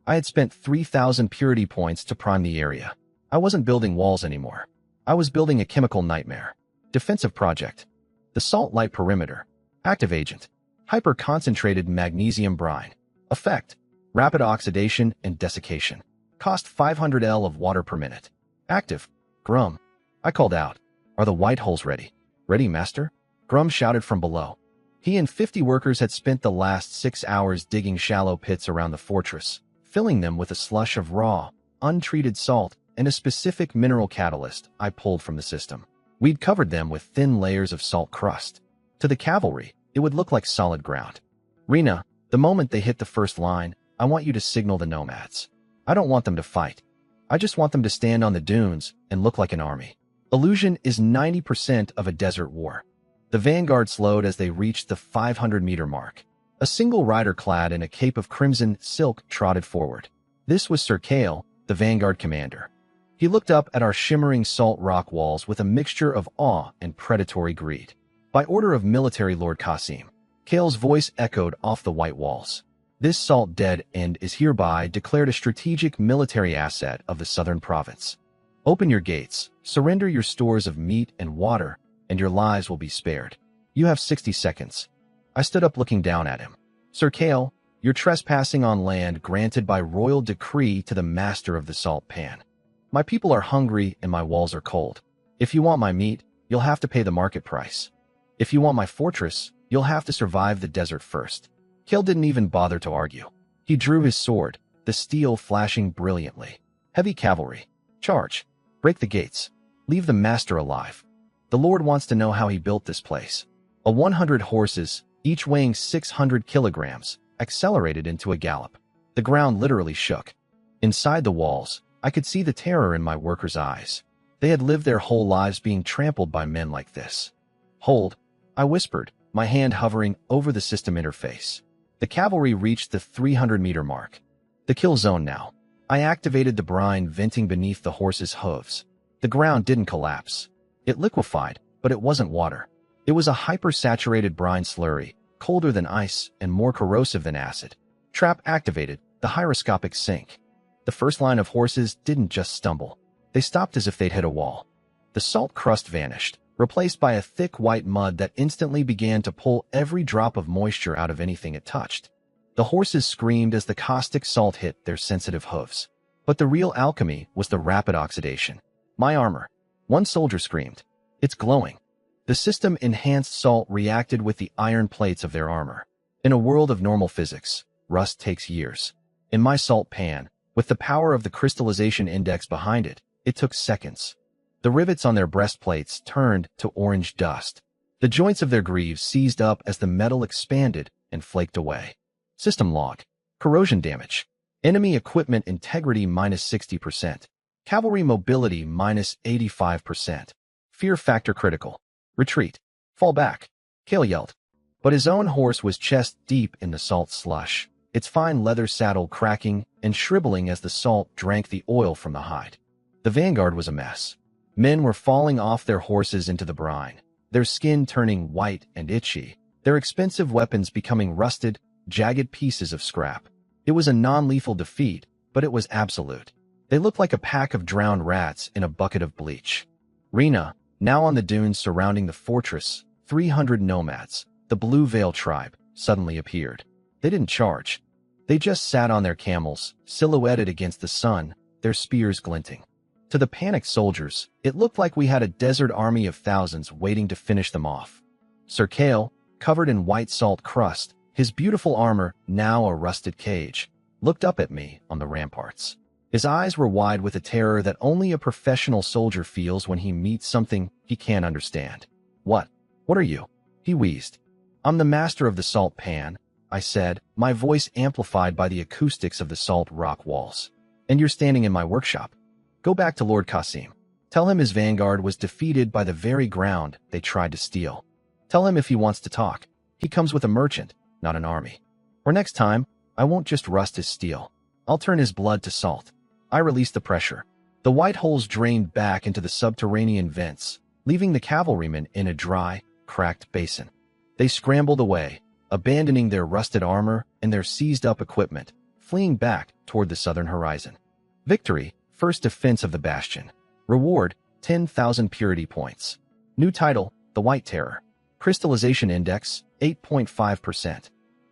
I had spent 3,000 purity points to prime the area. I wasn't building walls anymore. I was building a chemical nightmare. Defensive project. The salt light perimeter. Active agent. Hyper-concentrated magnesium brine. Effect. Rapid oxidation and desiccation. Cost 500 L of water per minute. Active. Grum. I called out. Are the white holes ready? Ready, master? Grum shouted from below. He and 50 workers had spent the last 6 hours digging shallow pits around the fortress, filling them with a slush of raw, untreated salt and a specific mineral catalyst I pulled from the system. We'd covered them with thin layers of salt crust. To the cavalry, it would look like solid ground. Rina, the moment they hit the first line, I want you to signal the nomads. I don't want them to fight. I just want them to stand on the dunes and look like an army. Illusion is 90% of a desert war. The vanguard slowed as they reached the 500-meter mark. A single rider clad in a cape of crimson silk trotted forward. This was Sir Kale, the vanguard commander. He looked up at our shimmering salt rock walls with a mixture of awe and predatory greed. By order of military Lord Qasim, Kale's voice echoed off the white walls. This salt dead end is hereby declared a strategic military asset of the southern province. Open your gates, surrender your stores of meat and water, and your lives will be spared. You have 60 seconds. I stood up looking down at him. Sir Kale, you're trespassing on land granted by royal decree to the master of the salt pan. My people are hungry and my walls are cold. If you want my meat, you'll have to pay the market price. If you want my fortress, you'll have to survive the desert first. Kale didn't even bother to argue. He drew his sword, the steel flashing brilliantly. Heavy cavalry. Charge. Break the gates. Leave the master alive. The Lord wants to know how he built this place. 100 horses, each weighing 600 kilograms, accelerated into a gallop. The ground literally shook. Inside the walls, I could see the terror in my workers' eyes. They had lived their whole lives being trampled by men like this. Hold, I whispered, my hand hovering over the system interface. The cavalry reached the 300-meter mark. The kill zone now. I activated the brine venting beneath the horses' hooves. The ground didn't collapse. It liquefied, but it wasn't water. It was a hyper-saturated brine slurry, colder than ice and more corrosive than acid. Trap activated, the gyroscopic sink. The first line of horses didn't just stumble. They stopped as if they'd hit a wall. The salt crust vanished, replaced by a thick white mud that instantly began to pull every drop of moisture out of anything it touched. The horses screamed as the caustic salt hit their sensitive hooves. But the real alchemy was the rapid oxidation. My armor. One soldier screamed. It's glowing. The system-enhanced salt reacted with the iron plates of their armor. In a world of normal physics, rust takes years. In my salt pan, with the power of the crystallization index behind it, it took seconds. The rivets on their breastplates turned to orange dust. The joints of their greaves seized up as the metal expanded and flaked away. System log. Corrosion damage. Enemy equipment integrity minus 60%. Cavalry mobility minus 85%. Fear factor critical. Retreat. Fall back. Kale yelled. But his own horse was chest deep in the salt slush, its fine leather saddle cracking and shriveling as the salt drank the oil from the hide. The vanguard was a mess. Men were falling off their horses into the brine, their skin turning white and itchy, their expensive weapons becoming rusted, jagged pieces of scrap. It was a non-lethal defeat, but it was absolute. They looked like a pack of drowned rats in a bucket of bleach. Rena, now on the dunes surrounding the fortress, 300 nomads, the Blue Veil tribe, suddenly appeared. They didn't charge. They just sat on their camels, silhouetted against the sun, their spears glinting. To the panicked soldiers, it looked like we had a desert army of thousands waiting to finish them off. Sir Kale, covered in white salt crust, his beautiful armor now a rusted cage, looked up at me on the ramparts. His eyes were wide with a terror that only a professional soldier feels when he meets something he can't understand. What? What are you? He wheezed. I'm the master of the salt pan, I said, my voice amplified by the acoustics of the salt rock walls. And you're standing in my workshop. Go back to Lord Qasim. Tell him his vanguard was defeated by the very ground they tried to steal. Tell him if he wants to talk, he comes with a merchant, not an army. Or next time, I won't just rust his steel. I'll turn his blood to salt. I released the pressure. The white holes drained back into the subterranean vents, leaving the cavalrymen in a dry, cracked basin. They scrambled away, abandoning their rusted armor and their seized-up equipment, fleeing back toward the southern horizon. Victory, first defense of the bastion. Reward, 10,000 purity points. New title, The White Terror. Crystallization index, 8.5%.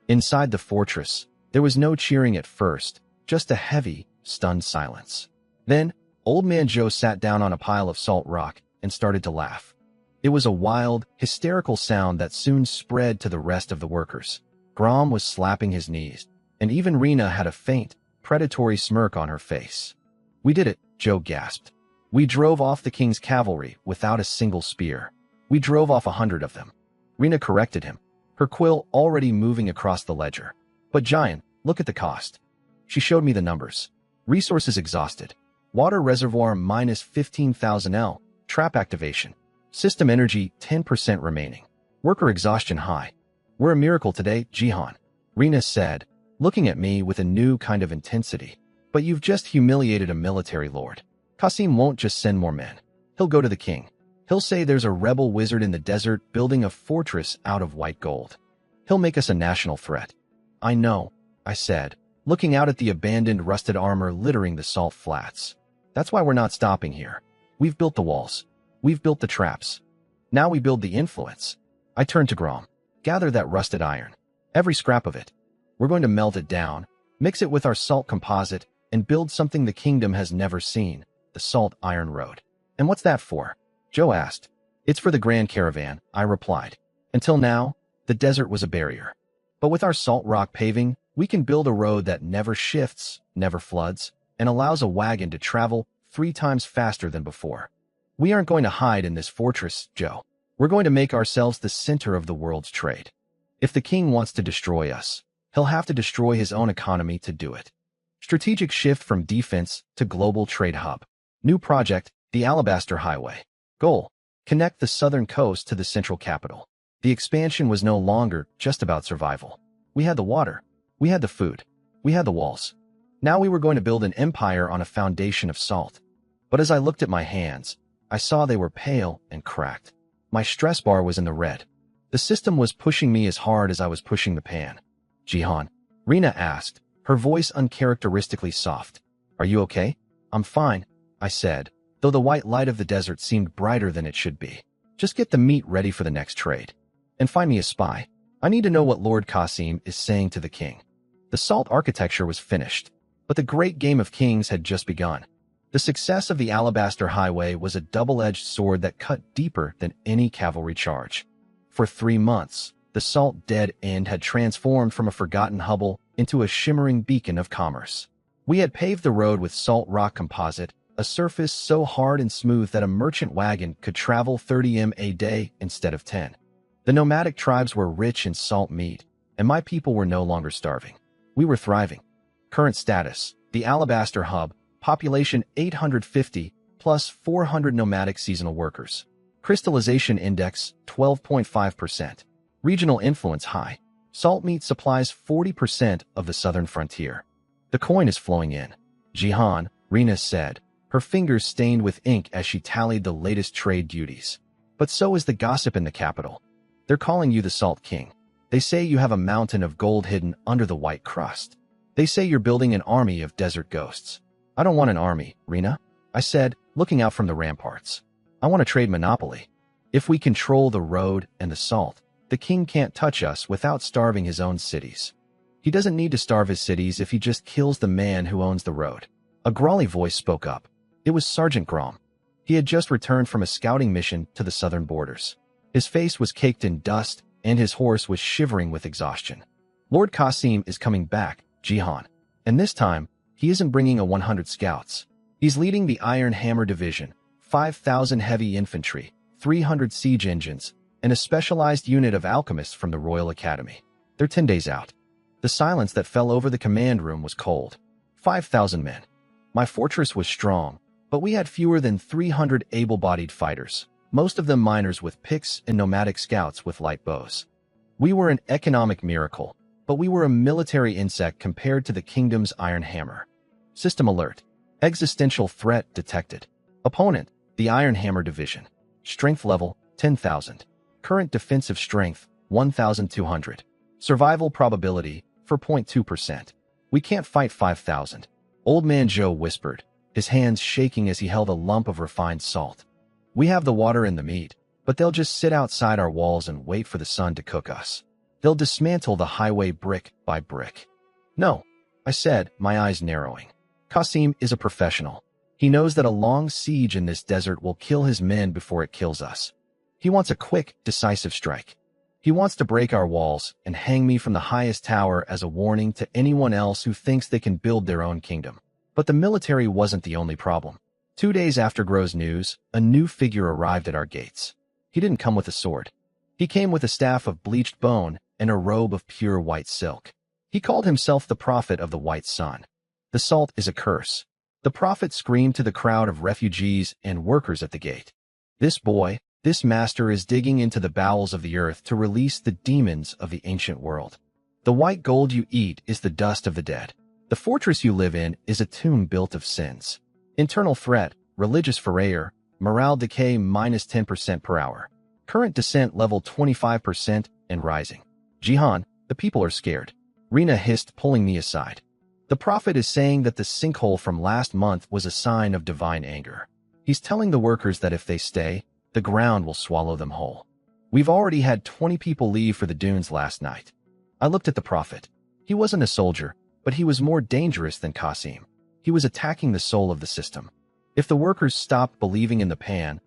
Inside the fortress, there was no cheering at first, just a heavy, stunned silence. Then, Old Man Joe sat down on a pile of salt rock and started to laugh. It was a wild, hysterical sound that soon spread to the rest of the workers. Grom was slapping his knees, and even Rena had a faint, predatory smirk on her face. We did it, Joe gasped. We drove off the king's cavalry without a single spear. We drove off 100 of them. Rena corrected him, her quill already moving across the ledger. But Giant, look at the cost. She showed me the numbers. Resources exhausted. Water reservoir minus 15,000 L. Trap activation. System energy 10% remaining. Worker exhaustion high. We're a miracle today, Jihan. Rina said, looking at me with a new kind of intensity. But you've just humiliated a military lord. Qasim won't just send more men. He'll go to the king. He'll say there's a rebel wizard in the desert building a fortress out of white gold. He'll make us a national threat. I know, I said, looking out at the abandoned rusted armor littering the salt flats. That's why we're not stopping here. We've built the walls. We've built the traps. Now we build the influence. I turned to Grom. Gather that rusted iron. Every scrap of it. We're going to melt it down, mix it with our salt composite, and build something the kingdom has never seen, the Salt Iron Road. And what's that for? Joe asked. It's for the Grand Caravan, I replied. Until now, the desert was a barrier. But with our salt rock paving, we can build a road that never shifts, never floods, and allows a wagon to travel 3 times faster than before. We aren't going to hide in this fortress, Joe. We're going to make ourselves the center of the world's trade. If the king wants to destroy us, he'll have to destroy his own economy to do it. Strategic shift from defense to global trade hub. New project, the Alabaster Highway. Goal, connect the southern coast to the central capital. The expansion was no longer just about survival. We had the water. We had the food. We had the walls. Now we were going to build an empire on a foundation of salt. But as I looked at my hands, I saw they were pale and cracked. My stress bar was in the red. The system was pushing me as hard as I was pushing the pan. Jihan, Rina asked, her voice uncharacteristically soft. Are you okay? I'm fine, I said, though the white light of the desert seemed brighter than it should be. Just get the meat ready for the next trade. And find me a spy. I need to know what Lord Qasim is saying to the king. The salt architecture was finished, but the great game of kings had just begun. The success of the Alabaster Highway was a double-edged sword that cut deeper than any cavalry charge. For 3 months, the salt dead end had transformed from a forgotten hubble into a shimmering beacon of commerce. We had paved the road with salt rock composite, a surface so hard and smooth that a merchant wagon could travel 30 m a day instead of 10. The nomadic tribes were rich in salt meat, and my people were no longer starving. We were thriving. Current status, the Alabaster Hub, population 850, plus 400 nomadic seasonal workers. Crystallization index, 12.5%. Regional influence high. Salt meat supplies 40% of the southern frontier. The coin is flowing in. Jihan, Rina said, her fingers stained with ink as she tallied the latest trade duties. But so is the gossip in the capital. They're calling you the Salt King. They say you have a mountain of gold hidden under the white crust. They say you're building an army of desert ghosts. I don't want an army, Rina, I said, looking out from the ramparts. I want to trade monopoly. If we control the road and the salt, the king can't touch us without starving his own cities. He doesn't need to starve his cities if he just kills the man who owns the road. A growly voice spoke up. It was Sergeant Grom. He had just returned from a scouting mission to the southern borders. His face was caked in dust, and his horse was shivering with exhaustion. Lord Qasim is coming back, Jihan. And this time, he isn't bringing a 100 scouts. He's leading the Iron Hammer Division, 5,000 heavy infantry, 300 siege engines, and a specialized unit of alchemists from the Royal Academy. They're 10 days out. The silence that fell over the command room was cold. 5,000 men. My fortress was strong, but we had fewer than 300 able-bodied fighters, most of them miners with picks and nomadic scouts with light bows. We were an economic miracle, but we were a military insect compared to the kingdom's iron hammer. System alert. Existential threat detected. Opponent, the Iron Hammer Division. Strength level, 10,000. Current defensive strength, 1,200. Survival probability, 4.2%. We can't fight 5,000. Old Man Joe whispered, his hands shaking as he held a lump of refined salt. We have the water and the meat, but they'll just sit outside our walls and wait for the sun to cook us. They'll dismantle the highway brick by brick. No, I said, my eyes narrowing. Qasim is a professional. He knows that a long siege in this desert will kill his men before it kills us. He wants a quick, decisive strike. He wants to break our walls and hang me from the highest tower as a warning to anyone else who thinks they can build their own kingdom. But the military wasn't the only problem. 2 days after Gro's news, a new figure arrived at our gates. He didn't come with a sword. He came with a staff of bleached bone and a robe of pure white silk. He called himself the Prophet of the White Sun. The salt is a curse. The prophet screamed to the crowd of refugees and workers at the gate. This master is digging into the bowels of the earth to release the demons of the ancient world. The white gold you eat is the dust of the dead. The fortress you live in is a tomb built of sins. Internal threat, religious failure, morale decay minus 10% per hour. Current descent level 25% and rising. Jihan, the people are scared. Rina hissed, pulling me aside. The prophet is saying that the sinkhole from last month was a sign of divine anger. He's telling the workers that if they stay, the ground will swallow them whole. We've already had 20 people leave for the dunes last night. I looked at the prophet. He wasn't a soldier, but he was more dangerous than Qasim. He was attacking the soul of the system. If the workers stopped believing in the pan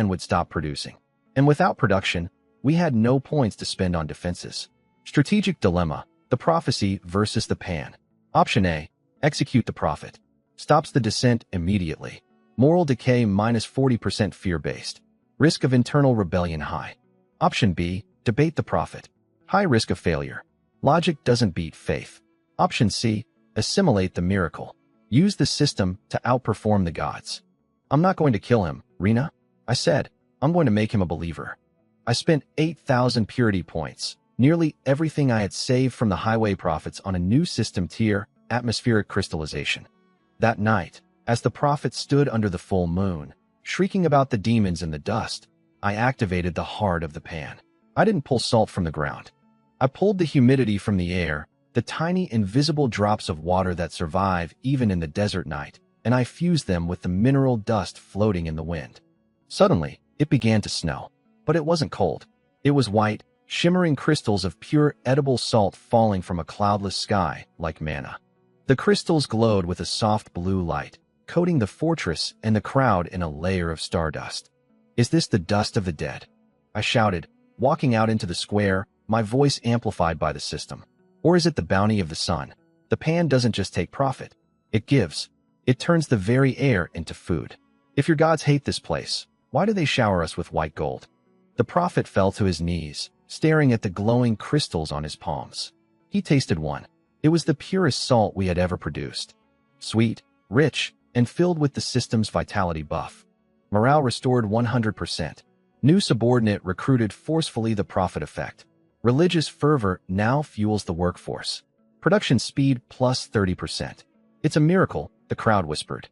would stop producing. And without production, we had no points to spend on defenses. Strategic dilemma, the prophecy versus the pan. Option A, execute the prophet. Stops the descent immediately. Moral decay minus 40% fear-based. Risk of internal rebellion high. Option B, debate the prophet. High risk of failure. Logic doesn't beat faith. Option C, assimilate the miracle. Use the system to outperform the gods. I'm not going to kill him, Rina. I said, I'm going to make him a believer. I spent 8,000 purity points, nearly everything I had saved from the highway profits, on a new system tier, atmospheric crystallization. That night, as the prophet stood under the full moon, shrieking about the demons in the dust, I activated the heart of the pan. I didn't pull salt from the ground. I pulled the humidity from the air, the tiny invisible drops of water that survive even in the desert night, and I fused them with the mineral dust floating in the wind. Suddenly, it began to snow. But it wasn't cold. It was white, shimmering crystals of pure edible salt falling from a cloudless sky like manna. The crystals glowed with a soft blue light, coating the fortress and the crowd in a layer of stardust. Is this the dust of the dead? I shouted, walking out into the square, my voice amplified by the system. Or is it the bounty of the sun? The pan doesn't just take profit. It gives. It turns the very air into food. If your gods hate this place, why do they shower us with white gold? The prophet fell to his knees, staring at the glowing crystals on his palms. He tasted one. It was the purest salt we had ever produced. Sweet, rich, and filled with the system's vitality buff. Morale restored 100%. New subordinate recruited forcefully, the prophet effect. Religious fervor now fuels the workforce. Production speed plus 30%. It's a miracle, the crowd whispered.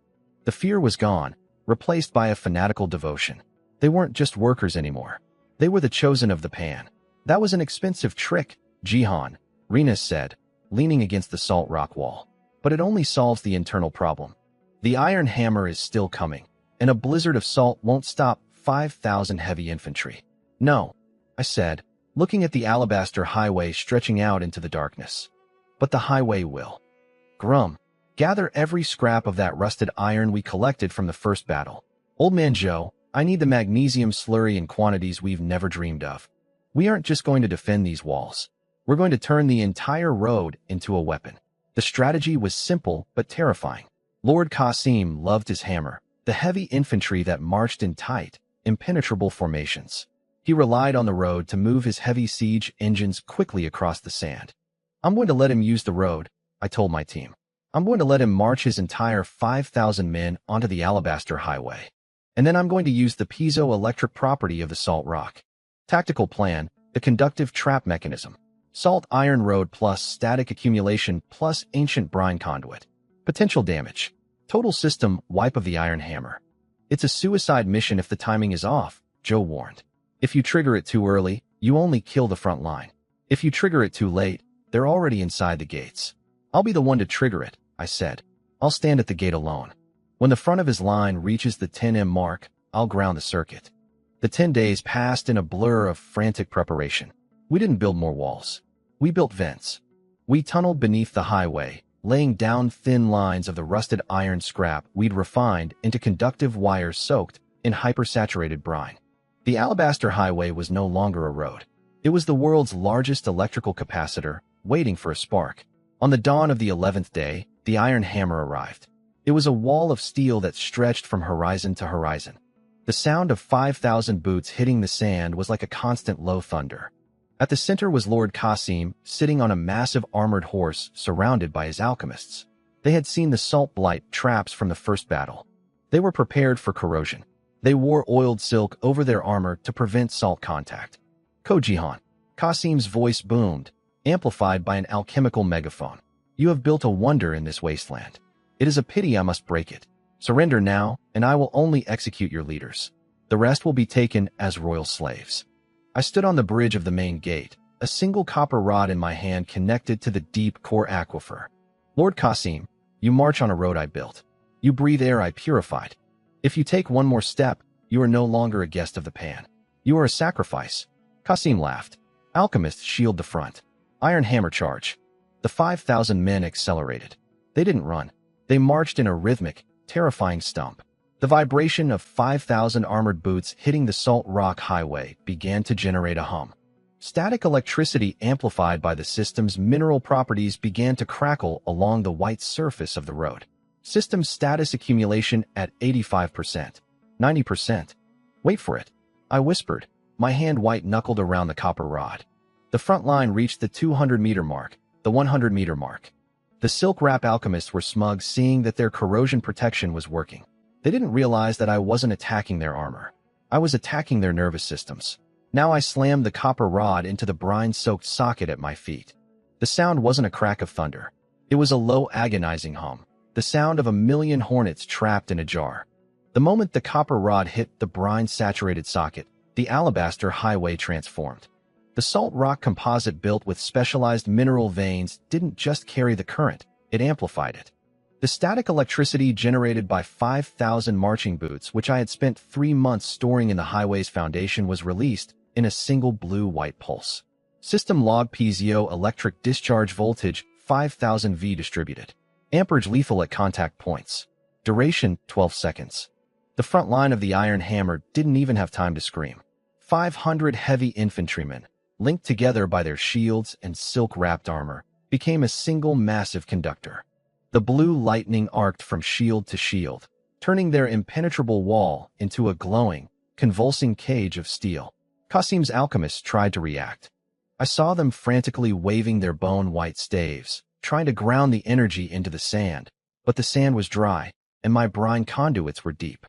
The fear was gone, replaced by a fanatical devotion. They weren't just workers anymore. They were the chosen of the pan. That was an expensive trick, Jihan, Rina said, leaning against the salt rock wall. But it only solves the internal problem. The iron hammer is still coming, and a blizzard of salt won't stop 5,000 heavy infantry. No, I said, looking at the alabaster highway stretching out into the darkness. But the highway will. Grum, gather every scrap of that rusted iron we collected from the first battle. Old man Joe, I need the magnesium slurry in quantities we've never dreamed of. We aren't just going to defend these walls. We're going to turn the entire road into a weapon. The strategy was simple but terrifying. Lord Qasim loved his hammer, the heavy infantry that marched in tight, impenetrable formations. He relied on the road to move his heavy siege engines quickly across the sand. I'm going to let him use the road, I told my team. I'm going to let him march his entire 5,000 men onto the alabaster highway. And then I'm going to use the piezoelectric property of the salt rock. Tactical plan, the conductive trap mechanism. Salt iron road plus static accumulation plus ancient brine conduit. Potential damage. Total system wipe of the iron hammer. It's a suicide mission if the timing is off, Joe warned. If you trigger it too early, you only kill the front line. If you trigger it too late, they're already inside the gates. I'll be the one to trigger it, I said. I'll stand at the gate alone. When the front of his line reaches the 10M mark, I'll ground the circuit. The 10 days passed in a blur of frantic preparation. We didn't build more walls. We built vents. We tunneled beneath the highway, laying down thin lines of the rusted iron scrap we'd refined into conductive wires soaked in hypersaturated brine. The alabaster highway was no longer a road. It was the world's largest electrical capacitor, waiting for a spark. On the dawn of the 11th day, the iron hammer arrived. It was a wall of steel that stretched from horizon to horizon. The sound of 5,000 boots hitting the sand was like a constant low thunder. At the center was Lord Qasim, sitting on a massive armored horse surrounded by his alchemists. They had seen the salt blight traps from the first battle. They were prepared for corrosion. They wore oiled silk over their armor to prevent salt contact. Ko-Jihan. Kasim's voice boomed, amplified by an alchemical megaphone. You have built a wonder in this wasteland. It is a pity I must break it. Surrender now, and I will only execute your leaders. The rest will be taken as royal slaves. I stood on the bridge of the main gate, a single copper rod in my hand connected to the deep core aquifer. Lord Kasim, you march on a road I built. You breathe air I purified. If you take one more step, you are no longer a guest of the pan. You are a sacrifice. Kasim laughed. Alchemists shield the front. Iron hammer charge. The 5,000 men accelerated. They didn't run. They marched in a rhythmic, terrifying stump. The vibration of 5,000 armored boots hitting the salt rock highway began to generate a hum. Static electricity amplified by the system's mineral properties began to crackle along the white surface of the road. System status accumulation at 85%, 90%. Wait for it, I whispered, my hand white-knuckled around the copper rod. The front line reached the 200-meter mark, the 100-meter mark. The silk wrap alchemists were smug seeing that their corrosion protection was working. They didn't realize that I wasn't attacking their armor. I was attacking their nervous systems. Now I slammed the copper rod into the brine-soaked socket at my feet. The sound wasn't a crack of thunder. It was a low, agonizing hum, the sound of a million hornets trapped in a jar. The moment the copper rod hit the brine-saturated socket, the alabaster highway transformed. The salt rock composite built with specialized mineral veins didn't just carry the current, it amplified it. The static electricity generated by 5,000 marching boots, which I had spent 3 months storing in the highway's foundation, was released in a single blue-white pulse. System log piezo electric discharge voltage 5,000 V distributed. Amperage lethal at contact points. Duration 12 seconds. The front line of the Iron Hammer didn't even have time to scream. 500 heavy infantrymen, linked together by their shields and silk-wrapped armor, became a single massive conductor. The blue lightning arced from shield to shield, turning their impenetrable wall into a glowing, convulsing cage of steel. Kasim's alchemists tried to react. I saw them frantically waving their bone-white staves, trying to ground the energy into the sand, but the sand was dry, and my brine conduits were deep.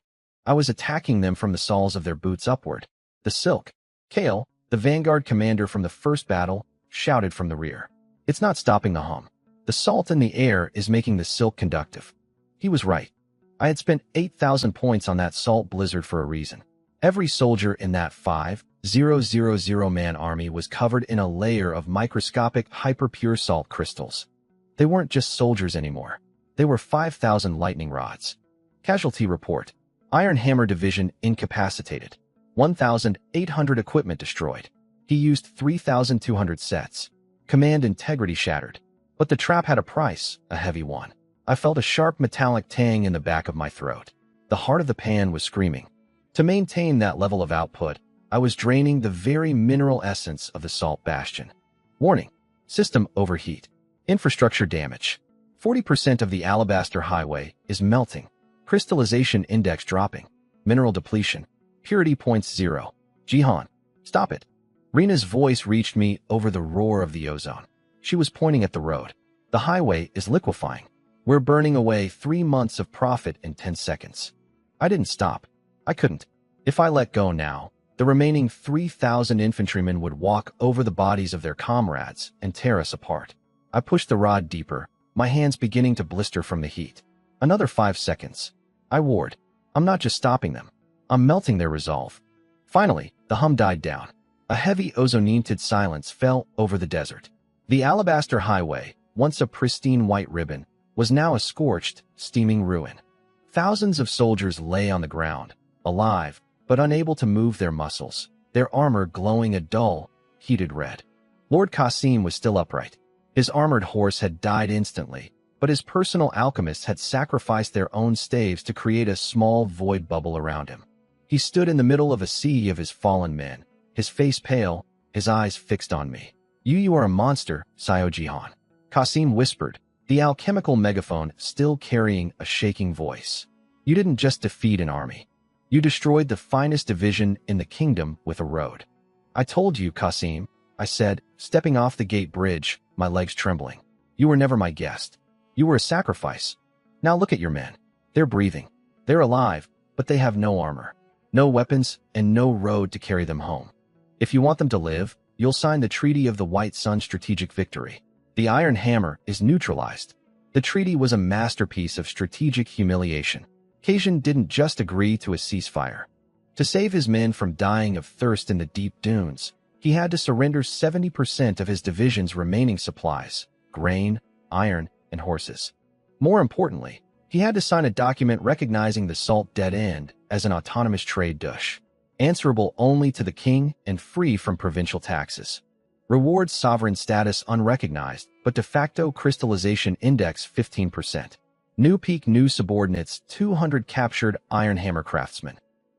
I was attacking them from the soles of their boots upward. The silk. Kale, the vanguard commander from the first battle, shouted from the rear. It's not stopping the hum. The salt in the air is making the silk conductive. He was right. I had spent 8,000 points on that salt blizzard for a reason. Every soldier in that 5,000-man army was covered in a layer of microscopic hyper-pure salt crystals. They weren't just soldiers anymore. They were 5,000 lightning rods. Casualty report. Iron Hammer Division incapacitated. 1,800 equipment destroyed. He used 3,200 sets. Command integrity shattered. But the trap had a price, a heavy one. I felt a sharp metallic tang in the back of my throat. The heart of the pan was screaming. To maintain that level of output, I was draining the very mineral essence of the salt bastion. Warning. System overheat. Infrastructure damage. 40% of the alabaster highway is melting. Crystallization index dropping. Mineral depletion. Purity points 0. Jihan. Stop it. Rena's voice reached me over the roar of the ozone. She was pointing at the road. The highway is liquefying. We're burning away 3 months of profit in 10 seconds. I didn't stop. I couldn't. If I let go now, the remaining 3,000 infantrymen would walk over the bodies of their comrades and tear us apart. I pushed the rod deeper, my hands beginning to blister from the heat. Another 5 seconds. I warred. I'm not just stopping them. I'm melting their resolve. Finally, the hum died down. A heavy ozone-tinted silence fell over the desert. The alabaster highway, once a pristine white ribbon, was now a scorched, steaming ruin. Thousands of soldiers lay on the ground, alive, but unable to move their muscles, their armor glowing a dull, heated red. Lord Kasim was still upright. His armored horse had died instantly, but his personal alchemists had sacrificed their own staves to create a small void bubble around him. He stood in the middle of a sea of his fallen men, his face pale, his eyes fixed on me. You are a monster, Sio Jihan. Kasim whispered, the alchemical megaphone still carrying a shaking voice. You didn't just defeat an army. You destroyed the finest division in the kingdom with a road. I told you, Kasim, I said, stepping off the gate bridge, my legs trembling. You were never my guest. You were a sacrifice. Now look at your men. They're breathing. They're alive, but they have no armor. No weapons, and no road to carry them home. If you want them to live, you'll sign the Treaty of the White Sun Strategic Victory. The Iron Hammer is neutralized. The treaty was a masterpiece of strategic humiliation. Kajin didn't just agree to a ceasefire. To save his men from dying of thirst in the deep dunes, he had to surrender 70% of his division's remaining supplies, grain, iron, and horses. More importantly, he had to sign a document recognizing the Salt Dead End as an autonomous trade dush, answerable only to the king and free from provincial taxes. Rewards sovereign status unrecognized, but de facto crystallization index 15%. New peak new subordinates 200 captured Iron Hammer craftsmen.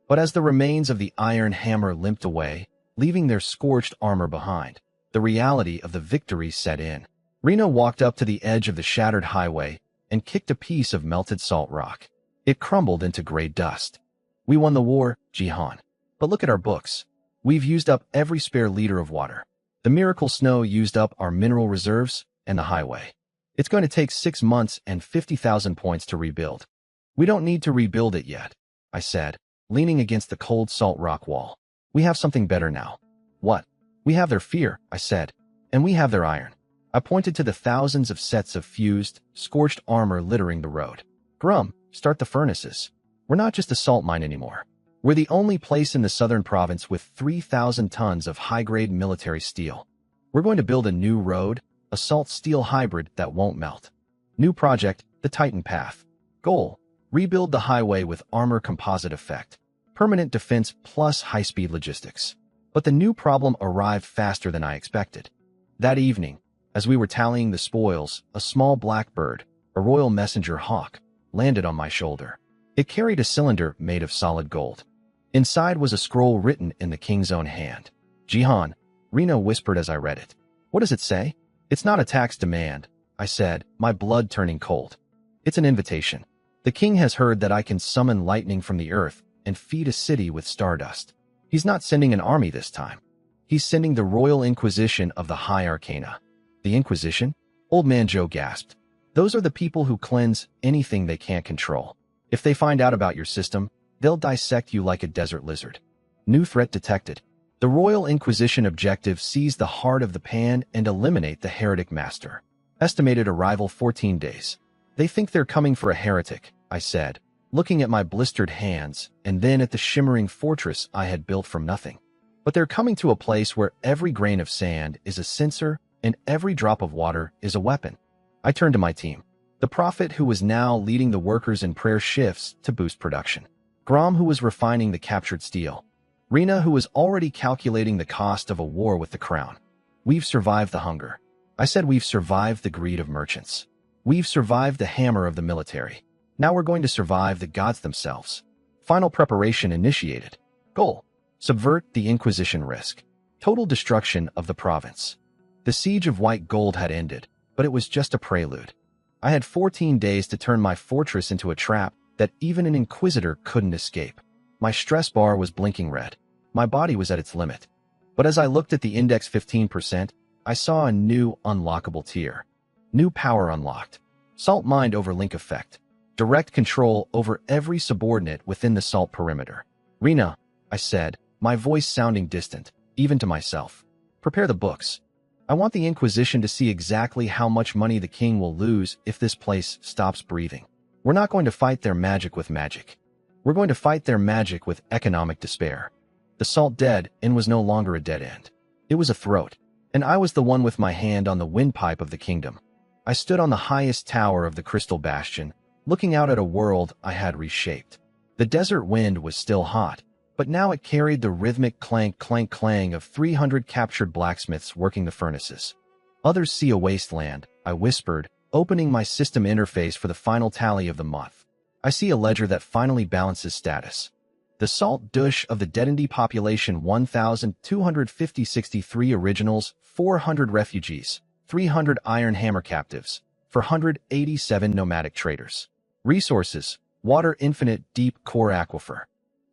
But as the remains of the Iron Hammer limped away, leaving their scorched armor behind, the reality of the victory set in. Rena walked up to the edge of the shattered highway and kicked a piece of melted salt rock. It crumbled into gray dust. We won the war, Jihan. But look at our books. We've used up every spare liter of water. The miracle snow used up our mineral reserves and the highway. It's going to take 6 months and 50,000 points to rebuild. We don't need to rebuild it yet, I said, leaning against the cold salt rock wall. We have something better now. What? We have their fear, I said, and we have their iron. I pointed to the thousands of sets of fused, scorched armor littering the road. Grum, start the furnaces. We're not just a salt mine anymore. We're the only place in the southern province with 3,000 tons of high-grade military steel. We're going to build a new road, a salt-steel hybrid that won't melt. New project, the Titan Path. Goal, rebuild the highway with armor composite effect. Permanent defense plus high-speed logistics. But the new problem arrived faster than I expected. That evening, as we were tallying the spoils, a small black bird, a royal messenger hawk, landed on my shoulder. It carried a cylinder made of solid gold. Inside was a scroll written in the king's own hand. Jihan, Rena whispered as I read it. What does it say? It's not a tax demand, I said, my blood turning cold. It's an invitation. The king has heard that I can summon lightning from the earth and feed a city with stardust. He's not sending an army this time. He's sending the Royal Inquisition of the High Arcana. The Inquisition? Old man Joe gasped. Those are the people who cleanse anything they can't control. If they find out about your system, they'll dissect you like a desert lizard. New threat detected. The Royal Inquisition objective: seize the heart of the pan and eliminate the heretic master. Estimated arrival 14 days. They think they're coming for a heretic, I said, looking at my blistered hands and then at the shimmering fortress I had built from nothing. But they're coming to a place where every grain of sand is a censer and every drop of water is a weapon. I turned to my team. The prophet, who was now leading the workers in prayer shifts to boost production. Grom, who was refining the captured steel. Rena, who was already calculating the cost of a war with the crown. We've survived the hunger. I said we've survived the greed of merchants. We've survived the hammer of the military. Now we're going to survive the gods themselves. Final preparation initiated. Goal: subvert the Inquisition risk. Total destruction of the province. The siege of White Gold had ended, but it was just a prelude. I had 14 days to turn my fortress into a trap that even an inquisitor couldn't escape. My stress bar was blinking red. My body was at its limit. But as I looked at the index 15%, I saw a new unlockable tier. New power unlocked. Salt mined over link effect. Direct control over every subordinate within the salt perimeter. Rena, I said, my voice sounding distant, even to myself. Prepare the books. I want the Inquisition to see exactly how much money the king will lose if this place stops breathing. We're not going to fight their magic with magic. We're going to fight their magic with economic despair. The Salt Dead End was no longer a dead end. It was a throat, and I was the one with my hand on the windpipe of the kingdom. I stood on the highest tower of the Crystal Bastion, looking out at a world I had reshaped. The desert wind was still hot, but now it carried the rhythmic clank clank clang of 300 captured blacksmiths working the furnaces. Others see a wasteland, I whispered, opening my system interface for the final tally of the month. I see a ledger that finally balances status. The salt douche of the Dedendy population: 1,250-63 originals, 400 refugees, 300 Iron Hammer captives, 487 nomadic traders. Resources: water infinite deep core aquifer.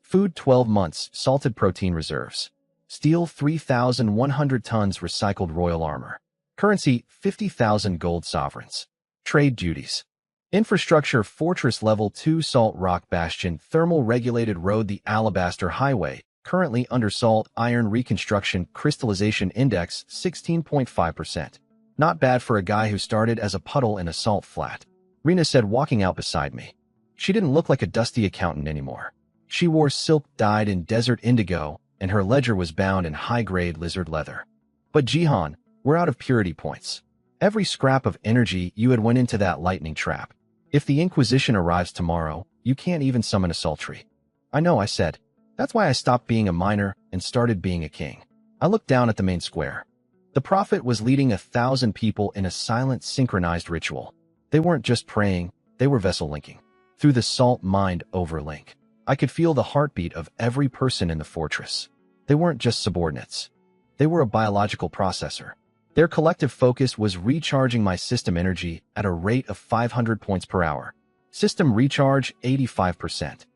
Food 12 months salted protein reserves. Steel 3,100 tons recycled royal armor. Currency 50,000 gold sovereigns. Trade duties Infrastructure Fortress Level 2 Salt Rock Bastion Thermal Regulated Road The Alabaster Highway, currently under salt iron reconstruction crystallization index 16.5%. Not bad for a guy who started as a puddle in a salt flat, Rena said walking out beside me. She didn't look like a dusty accountant anymore. She wore silk dyed in desert indigo, and her ledger was bound in high-grade lizard leather. But Jihan, we're out of purity points. Every scrap of energy you had went into that lightning trap. If the Inquisition arrives tomorrow, you can't even summon a sultry. I know, I said. That's why I stopped being a miner and started being a king. I looked down at the main square. The prophet was leading 1,000 people in a silent, synchronized ritual. They weren't just praying, they were vessel linking. Through the salt mind overlink, I could feel the heartbeat of every person in the fortress. They weren't just subordinates. They were a biological processor. Their collective focus was recharging my system energy at a rate of 500 points per hour. System recharge 85%.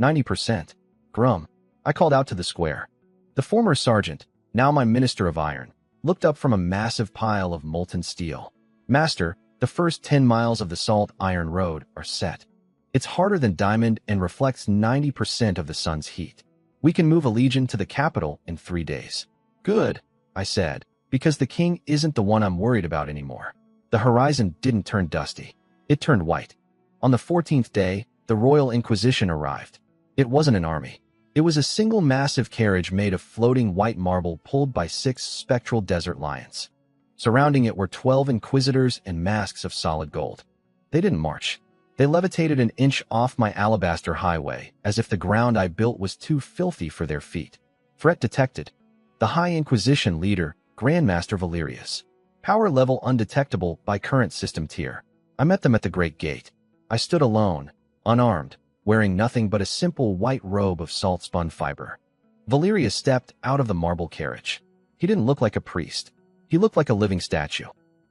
90%. Grum. I called out to the square. The former sergeant, now my minister of iron, looked up from a massive pile of molten steel. Master, the first 10 miles of the salt iron road are set. It's harder than diamond and reflects 90% of the sun's heat. We can move a legion to the capital in 3 days. Good, I said, because the king isn't the one I'm worried about anymore. The horizon didn't turn dusty. It turned white. On the 14th day, the Royal Inquisition arrived. It wasn't an army. It was a single massive carriage made of floating white marble pulled by 6 spectral desert lions. Surrounding it were 12 inquisitors and masks of solid gold. They didn't march. They levitated an inch off my alabaster highway, as if the ground I built was too filthy for their feet. Threat detected. The High Inquisition leader, Grandmaster Valerius. Power level undetectable by current system tier. I met them at the Great Gate. I stood alone, unarmed, wearing nothing but a simple white robe of salt-spun fiber. Valerius stepped out of the marble carriage. He didn't look like a priest. He looked like a living statue.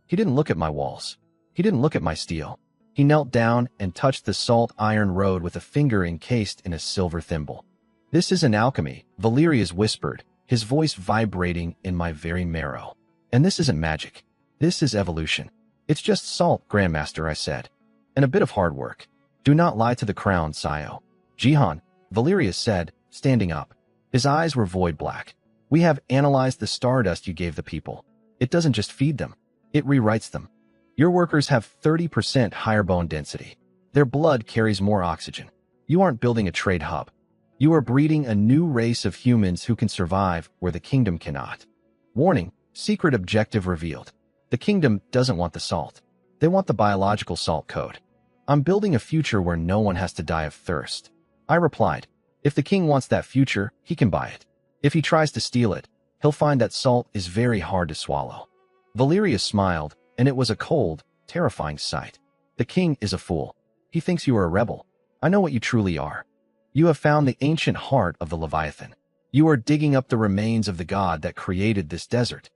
He didn't look at my walls. He didn't look at my steel. He knelt down and touched the salt iron road with a finger encased in a silver thimble. This isn't alchemy, Valerius whispered, his voice vibrating in my very marrow. And this isn't magic. This is evolution. It's just salt, Grandmaster, I said. And a bit of hard work. Do not lie to the crown, Sio. Jihan, Valerius said, standing up. His eyes were void black. We have analyzed the stardust you gave the people. It doesn't just feed them. It rewrites them. Your workers have 30% higher bone density. Their blood carries more oxygen. You aren't building a trade hub. You are breeding a new race of humans who can survive where the kingdom cannot. Warning, secret objective revealed. The kingdom doesn't want the salt. They want the biological salt code. I'm building a future where no one has to die of thirst. I replied, if the king wants that future, he can buy it. If he tries to steal it, he'll find that salt is very hard to swallow. Valerius smiled, and it was a cold, terrifying sight. The king is a fool. He thinks you are a rebel. I know what you truly are. You have found the ancient heart of the Leviathan. You are digging up the remains of the god that created this desert.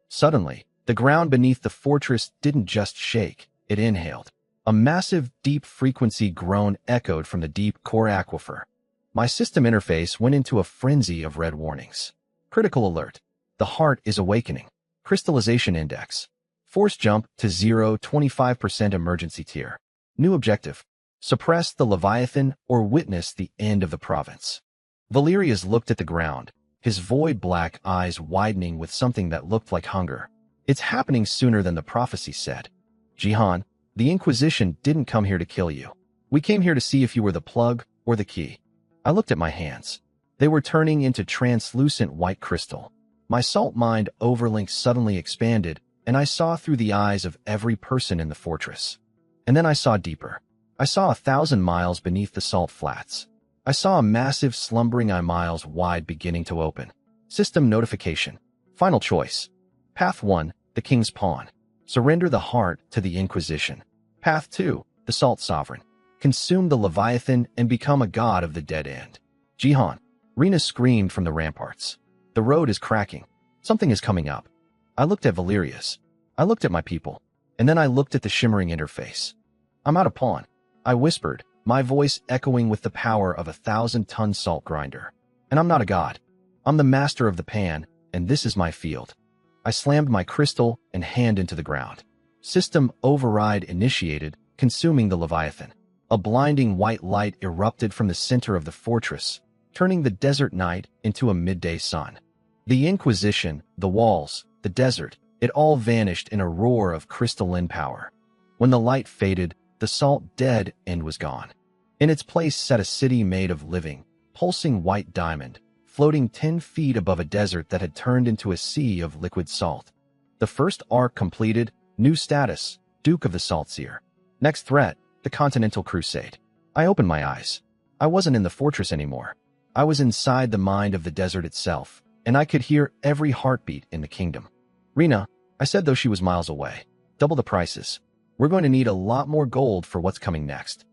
Suddenly, the ground beneath the fortress didn't just shake, it inhaled. A massive, deep-frequency groan echoed from the deep core aquifer. My system interface went into a frenzy of red warnings. Critical alert. The heart is awakening. Crystallization index. Force jump to 0.25% emergency tier. New objective. Suppress the Leviathan or witness the end of the province. Valerius looked at the ground, his void black eyes widening with something that looked like hunger. It's happening sooner than the prophecy said. Jihan, the Inquisition didn't come here to kill you. We came here to see if you were the plug or the key. I looked at my hands. They were turning into translucent white crystal. My salt mind overlink suddenly expanded, and I saw through the eyes of every person in the fortress. And then I saw deeper. I saw 1,000 miles beneath the salt flats. I saw a massive slumbering eye miles wide beginning to open. System notification. Final choice. Path 1, the King's Pawn. Surrender the heart to the Inquisition. Path 2, the Salt Sovereign. Consume the Leviathan and become a god of the dead end. Jihan. Rena screamed from the ramparts. The road is cracking. Something is coming up. I looked at Valerius. I looked at my people. And then I looked at the shimmering interface. I'm out of pawn. I whispered, my voice echoing with the power of a 1,000-ton salt grinder. And I'm not a god. I'm the master of the pan, and this is my field. I slammed my crystal and hand into the ground. System override initiated, consuming the Leviathan. A blinding white light erupted from the center of the fortress, turning the desert night into a midday sun. The Inquisition, the walls, the desert, it all vanished in a roar of crystalline power. When the light faded, the salt dead end was gone. In its place sat a city made of living, pulsing white diamond, floating 10 feet above a desert that had turned into a sea of liquid salt. The first arc completed, new status, Duke of the Saltseer. Next threat, the Continental Crusade. I opened my eyes. I wasn't in the fortress anymore. I was inside the mind of the desert itself, and I could hear every heartbeat in the kingdom. Rena, I said though she was miles away. Double the prices. We're going to need a lot more gold for what's coming next.